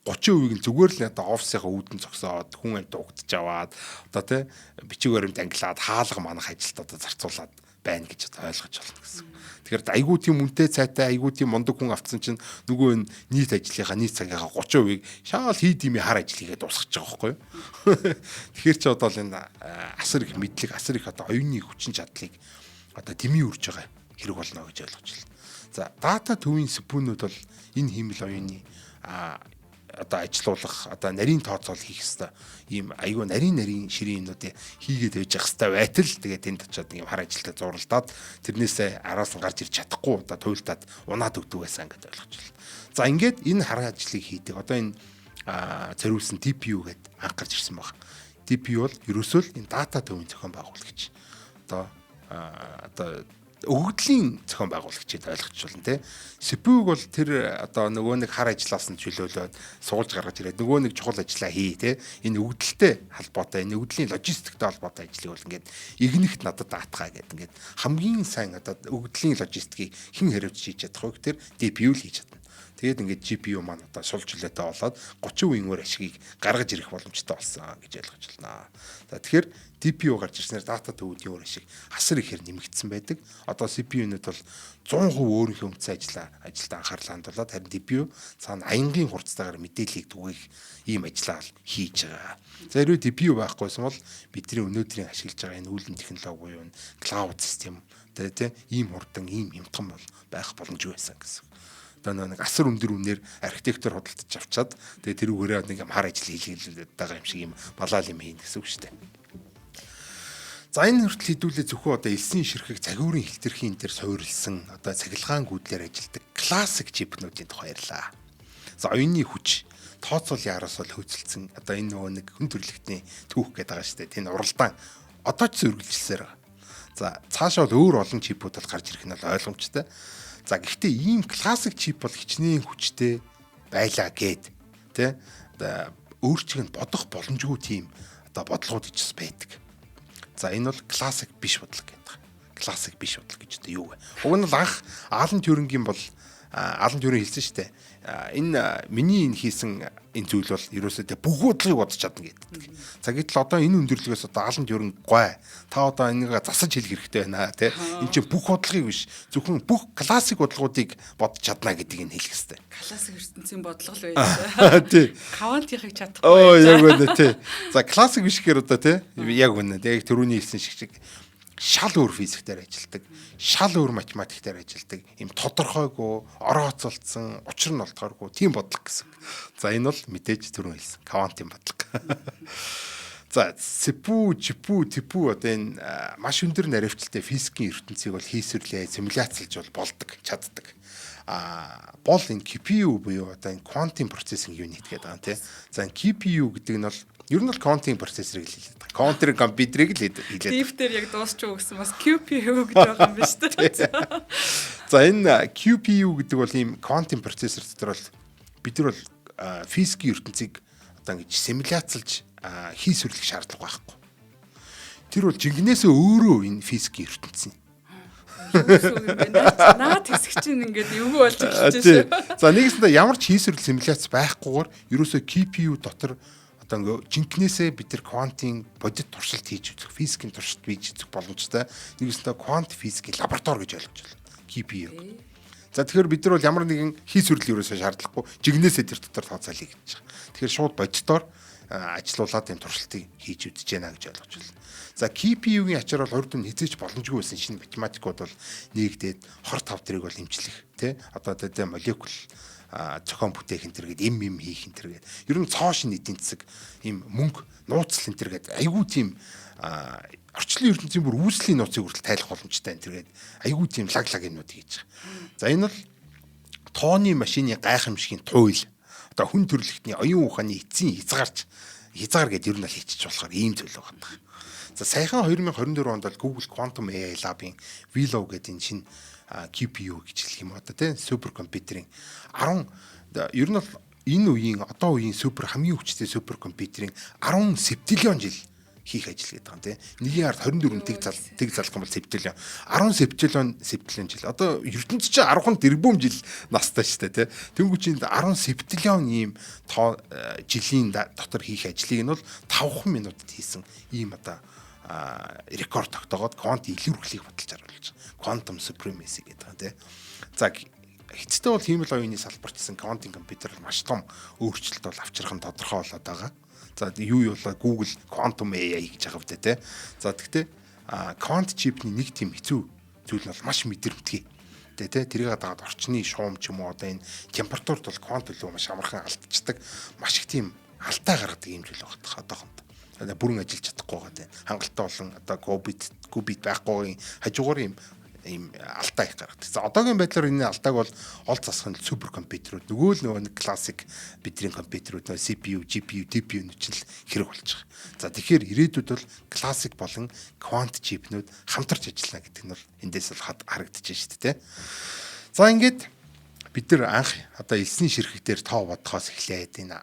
30% нь зүгээр л одоо офисынхаа үүдэн зогсоод хүн амт угдж аваад одоо тий бичиг баримт ангилаад хаалга манах ажилд одоо зарцуулаад байна гэж одоо ойлгож байна гэсэн. Тэгэхээр айгуу тийм үнэтэй цайтай айгуу тийм мундаг хүн авцсан чинь нөгөө нийт ажлынхаа нийт цагийнхаа 30%-ийг шаал хийдимий хар ажил хийгээд дуусгаж байгаа байхгүй юу. Тэгэхээр чи одоо л энэ асар их мэдлэг асар их одоо оюуны хүчин чадлыг одоо дэмий үрж байгаа хэрэг болно гэж ойлгож байна. За дата төвийн CPU-нууд бол энэ хиймэл оюуны одоо ажилуулах одоо нарийн тооцоол хийх хэвээр ийм айгүй нарийн ширээнүүдээ хийгээд байж явах хэвээр байтал тэгээд энд очиод ийм хар ажилтаа зурлаад тэрнээсээ араас нь гарч ирж чадахгүй одоо туйлдаад унаад өгдөг байсан гэж ойлгож байна. За ингээд энэ хар ажлыг хийдэг одоо энэ зориулсан DPU гэдэг анх гарч ирсэн баг. DPU бол ерөөсөө л энэ дата төвийн зохион байгуулагч одоо өгөгдлийн зохион байгуулагчид ойлгож байна те. CPU-г бол тэр одоо нөгөө нэг хар ажиллаас нь чөлөөлөөд суулж гаргаж ирээд нөгөө нэг чухал ажиллаа хий те. Энэ өгөгдөлтэй холбоотой энэ өгөгдлийн логистиктэй холбоотой ажлыг бол ингээд игнэгт надад даатгаа гэдэг ингээд хамгийн сайн одоо өгөгдлийн логистикийг хэн хариуцж хийж чадах вэ гэхээр DPU л хийж чадна. Тэгээд ингээд GPU маань одоо сул чөлөөтэй болоод 30% өөр ашгийг гаргаж ирэх боломжтой болсон гэж ойлгож байна. За тэгэхээр DPU гарч ирснээр дата төвүүдийн өөр ашиг асар ихээр нэмэгдсэн байдаг. Одоо CPU-нууд бол 100% өөрийнхөө үндсэн ажилд анхаарлаа хандуулаад харин DPU цаана аянгийн хурцтайгаар мэдээллийг түгээх ийм ажиллаа хийж байгаа. За хэрвээ DPU байхгүйсэн бол бидний өнөөдрийн ашиглаж байгаа энэ үүлэн технологи буюу cloud system тэ ийм хурдан ийм хямдхан бол байх боломжгүй байсан гэсэн. Одоо нэг асар өндөр үнээр архитектор худалдаж авчаад тэгээ тэрүүгээрээ нэг юм хар ажил хийлгээд байгаа юм шиг юм балаал юм хийн гэсэн үг шүү дээ. За энэ хүртэл хэдүүлээ зөвхөн одоо элсийн ширхэг цагуурын хэлтэрхийн дээр суурилсан одоо цахилгаан гүйдлэр ажилладаг классик чипнуудын тухай ярьлаа. За оюуны хүч тооцоолын араас бол хөөцөлдсөн одоо энэ нөгөө нэг хүн төрөлхтний түүх гэдэг байгаа шүү дээ. Тийм уралдаан одоо ч зөргөлжилсээр байгаа. За цаашаа бол өөр олон чипүүд бол гарч ирэх нь бол ойлгомжтой. За гэхдээ ийм классик чип бол хичнээн хүчтэй байлаа гэд тэ өөрчлөнд бодох боломжгүй тийм одоо бодлогууд ичс байдаг. За энэ бол классик биш бодлого гэдэг. Классик биш бодлого гэж одоо юу вэ? Уг нь л анх Алан Тьюрингийн бол Алан Тьюрин хэлсэн шүү дээ. Энэ миний энэ хийсэн энэ зүйл бол ерөөсөө бүх бодлогыг бодож чадна гэдэг. За гэтэл одоо энэ өндөрлөгөөс одоо Алан Тьюрин гой. Та одоо энийг засаж хэлэх хэрэгтэй байна тий. Энд чинь бүх бодлогыг биш. Зөвхөн бүх классик бодлогуудыг бодож чадна гэдгийг нь хэлэх хэрэгтэй. Классик ертөнцийн бодлого л байж. Тий. Квантихыг чадахгүй. Оо яг үнэ тий. За классик биш гэхээр одоо тий. Яг үнэ. Яг түрүүний хэлсэн шиг шал өөр физиктээр ажилдаг, шал өөр математиктээр ажилдаг, ийм тодорхойгүй, орооцолцсон, учир нь олдохооргүй тийм бодлого гэсэн. За энэ бол мэдээж түрүүн хэлсэн квантын бодлого. За CPU одоо энэ маш өндөр наривчлалтай физикийн ертөнцийг бол хийсвэрлээ, симуляцлж бол болдог, чаддаг. Бол энэ GPU буюу одоо энэ quantum processing unit гэдэг байгаа тийм. За энэ GPU гэдэг нь бол ер нь бол quantum processor гэж хэлээд байгаа. Quantum компьютерийг л хэлээд. Дифтер яг дуусчих өгсөн бас QPU гэж байгаа юм байна шүү дээ. За энэ QPU гэдэг бол ийм quantum processor дотор бол бид нар бол физикийн ертөнцийг одоо ингэж симуляцлж хийсвэрлэх шаардлага байхгүй. Тэр бол жингнээсээ өөрөө энэ физикийн ертөнцийн. Наад хэсэг чинь ингээд юу болж эхэлж байна. За нэгэсэндээ ямар ч хийсвэрлэл симуляц байхгүйгээр ерөөсөө GPU дотор одоо ингээ жинкнээсээ бид нар квантын бодит туршилт хийж үзэх, физикийн туршилт хийж үзэх боломжтой. Нэгэсэндээ квант физикийн лаборатори гэж ойлгож байна. GPU. За тэгэхээр бид нар бол ямар нэгэн хийсвэрлэл ерөөсөө шаардлагагүй жигнэсээ тэр дотор тооцоолъё гэж байгаа. Тэгэхээр шууд бодитоор ажилуулад энэ туршилтыг хийж үзэж байна гэж ойлгож байна. За GPU-гийн ачаар бол урд нь хизээч боломжгүй байсан шинэ математикууд бол нэгдээд хор тав тэрийг бол эмчлэх тий одоо тэ молекул зохион бүтээх энэ төргээд эм хийх энэ төргээд ер нь цоо шин эдийн засаг ийм мөнгө нууцл энэ төргээд айгүй тийм орчлон ертөнцийн бүр үүслийн нууцыг хүртэл тайлах боломжтой энэ төргээд айгүй тийм лаг юмнууд хийж байгаа. За энэ бол тооны машины гайхамшигын туйл одоо хүн төрөлхтний оюун ухааны эцсийн хязгаар гэдээ ер нь л хийчих болохоор ийм зүйл байгаа. За саяхан 2024 онд бол Google Quantum AI Lab-ийн Willow гэдэг энэ шинэ GPU гэж хэлэх юм одоо тийм суперкомпьютерийн 10 ер нь бол энэ үеийн одоо үеийн хамгийн хүчтэй суперкомпьютерийн 10 септиллион жил хийх ажил гэдэг юм тийм. Нэгийн ард 24 тэг залах юм бол септиллион 10 септиллион жил. Одоо ертөнцийн чинь 10 тэрбум жил настай шүү дээ тийм. Тэнгүүчийн 10 септиллион ийм жилийн дотор хийх ажлыг нь бол 5 минутад хийсэн ийм одоо рекорд тогтоогоод квант илүүрхлийг баталж харуулж байгаа. Quantum supremacy гэдэг юм тийм. За эцэстээ бол хиймэл оюуны салбарт гэсэн квантын компьютер маш том өөрчлөлт бол авчрах нь тодорхой болоод байгаа. За юу болоо Google Quantum AI гэж байгаа вэ те. За тэгтээ квант чипний нэг тийм хэцүү зүйл нь бол маш мэдрэмтгий. Тэ тэрийг дагаад орчны шуум ч юм уу одоо энэ температурт бол квант төлөв маш амархан алдчихдаг. Маш их тийм алдаа гаргадаг юм зүйл байгаа одоохонд. Бүрэн ажиллаж чадахгүй байгаа тийм. Хангалттай болон одоо губит байхгүй хажуугаар ийм алдаа их гаргадаг. За одоогийн байдлаар энэ алдааг бол ол засахын суперкомпьютерүүд нөгөө нэг классик бидний компьютерүүд нөө CPU, GPU, TPU нүчил хэрэг болж байгаа. За тэгэхээр ирээдүйд бол классик болон квант чипнүүд хамтарч ажиллана гэдэг нь бол эндээс бол харагдаж байна шүү дээ. За ингээд бид нар анх одоо элсний ширхэг дээр тоо бодохоос эхлээд энэ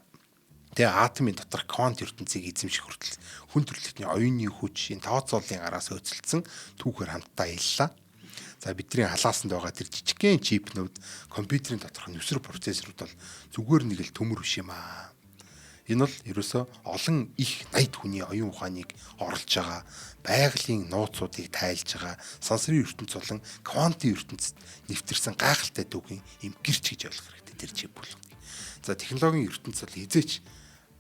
тэгээ атомын дотор квант ертөнцийг эзэмших хүртэл хүн төрөлхтний оюуны хүч, энэ тооцооллын араас өцөлдсөн түүхээр хамтдаа ийллаа. За бидний халаасанд байгаа тэр жижигхэн чипнүүд компьютерийн доторх нүсэр процессорууд бол зүгээр нэг л төмөр биш юм аа. Энэ бол ерөөсөө олон их 80 хүний оюун ухааныг орлож байгаа, байгалийн нууцуудыг тайлж байгаа, сансрын ертөнц болон квантын ертөнцид нэвтэрсэн гайхалтай түүхийн юм гэрч гэж ойлгох хэрэгтэй тэр чип бол. За технологийн ертөнц бол хизээч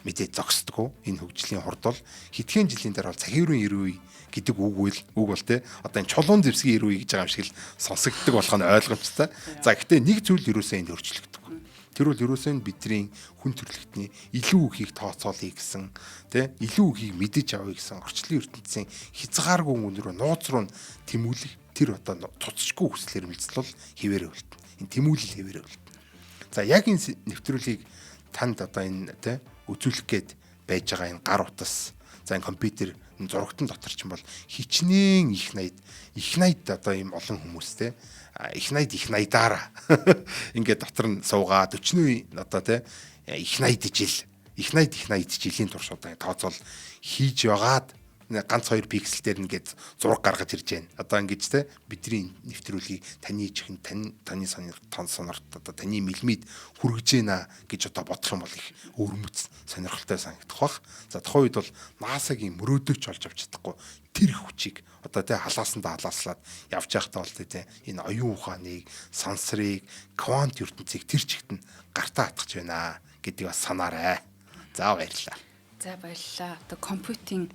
мэдээ зогсдгоо энэ хөгжлийн хурд бол хэдхэн жилийн дараа бол цагийн үеийн гэдэг үг бол те одоо энэ чулуун зэвсгийн үе гэж байгаа юм шиг л сонсогддог болох нь ойлгомжтой. За гэхдээ нэг зүйл ерөөсөө энд өөрчлөгдөв. Тэр бол ерөөсөө бидний хүн төрөлхтний илүү ихийг тооцоолъё гэсэн те илүү ихийг мэдэж авъя гэсэн орчлон ертөнцийн хязгааргүй үнээр нууц руу тэмүүлэх тэр одоо цуцчгүй хүслээр мэлцэл бол хിവэрэ үлдэн. Энэ тэмүүлэл хിവэрэ үлдэн. За яг энэ нэвтрүүлгийг танд одоо энэ те үзүүлэх гээд байж байгаа энэ гар утас за энэ компьютер зурагтан дотор ч юм бол хичнээн их найд одоо ийм олон хүмүүстэй их найдаараа ингээд дотор нь суугаад өчнөө одоо те их найд жилийн турш одоо тооцоол хийж байгаад ганц 2 пиксел дээр ингээд зураг гаргаж ирж байна. Одоо ингэж те бидний нэвтрүүлгийг таны чихэн таны сонорт одоо таны мэлмид хүргэж байна гэж одоо бодох юм бол их өвөрмөц сонирхолтой санагдах бах. За тухайн үед бол NASA-гийн мөрөөдөгч олж авч чадахгүй тэр хүчийг одоо те халаасандаа халааслаад явж байхдаа бол те энэ оюун ухааныг, сансрыг, квант ертөнцийг тэр чигт нь гартаа хатгаж байна гэдгийг бас санаарай. За баярлалаа. За баярлалаа. Одоо компьютинг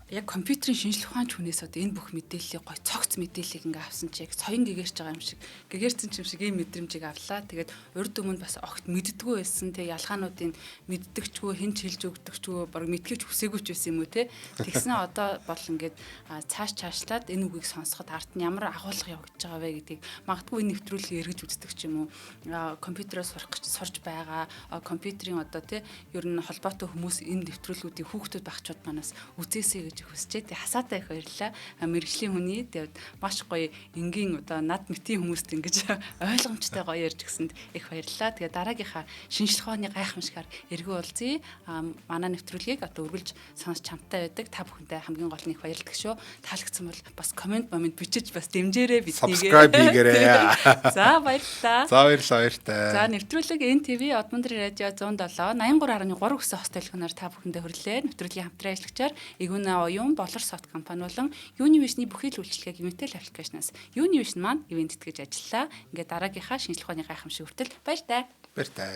яг компьютерийн шинжлэх ухаанч хүнээс одоо энэ бүх мэдээллийг гой цогц мэдээллийг ингээ авсан чи яг соён гэгэрч байгаа юм шиг гэгэрцэн юм шиг ийм мэдрэмжийг авлаа. Тэгээд урд өмнө бас огт мэддэггүй байсан. Тэгээ ялгаануудыг мэддэгчгүй хэн ч хэлж өгдөгчгүй баг мэдгийч хүсээгүй ч байсан юм уу те. Тэгснэ одоо бол ингээд цаашлаад энэ үгийг сонсоход арт нь ямар агуулга явагдаж байгаа вэ гэдгийг магадгүй энэ нэвтрүүлгийг эргэж үздэг ч юм уу. Компьютероос сурах гэж сурж байгаа компьютерийн одоо те ер нь холбоотой хүмүүс энэ нэвтрүүлгүүдийг хүүхдүүд багчууд манаас үзээсэй гэж гэж хүсчээ. Тэгээ хасаатай их баярлалаа. Мэргэжлийн хүний тэгээд маш гоё энгийн одоо над мэтийн хүмүүст ингэж ойлгомжтой гоё ярьж гисэнд их баярлалаа. Тэгээ дараагийнхаа шинжлэх ухааны гайхамшигар эргүү уулзъя. Манай нэвтрүүлгийг одоо үргэлж сонсч хамттай байдаг. Та бүхэндээ хамгийн гол нь их баярлалаа шүү. Таалагдсан бол бас комент бичиж бас дэмжээрэй биднийг. Subscribe хийгээрэй. За баярлалаа. За баярлалаа. За нэвтрүүлэг NTV Одмондрын радио 107 83.3 гэсэн хост телефоноор та бүхэндээ хүрэлээ. Нэвтрүүлгийн хамтран ажиллагчаар Игүна оюун Болор софт компани болон Univision-ийн бүхий л үйлчилгээг Unitel аппликейшнаас Univision маань ивент итгэж ажиллаа. Ингээд дараагийнхаа шинжлэх ухааны гайхамшиг хүртэл баяртай. Баяртай.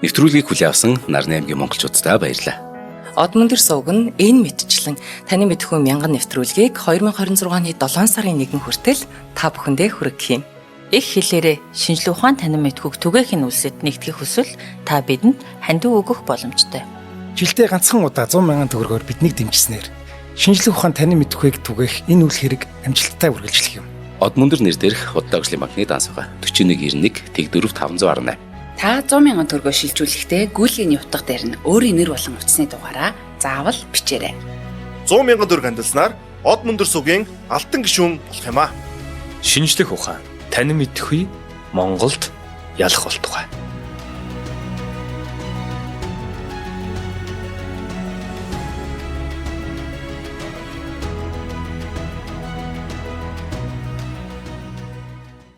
Нэвтрүүлгийг хүлээн авсан Нарны аймгийн монголчуудаа баярлалаа. Одмондор сувг нь энэ мэдчлэн таны мэдхүйн мянган нэвтрүүлгийг 2026 оны 7 сарын 1 хүртэл та бүхэндээ хүргэх юм. Их хэлээрээ шинжлэх ухаан танин мэдхүйг түгээх нь үлсэд нэгтгэх хүсвэл та бидэнд хандив өгөх боломжтой. Жилдээ ганцхан удаа 100 мянган төгрөгөөр биднийг дэмжснээр шинжлэх ухаан танин мэдхүйг түгээх энэ үйл хэрэг амжилттай үргэлжлэх юм. Одмондор нэр дээрх Удаагийн банкны дансага 4191 Тэг 4518. Та 100 мянган төгрөгөөр шилжүүлэхдээ гүйлгээний утга дээр нь өөрийн нэр болон утасны дугаараа заавал бичээрэй. 100 мянган төгрөг хандалснаар Одмондор сувгийн алтан гишүүн болох юм а. Шинжлэх ухаан танин мэдхгүй Монголд ялах болтугай.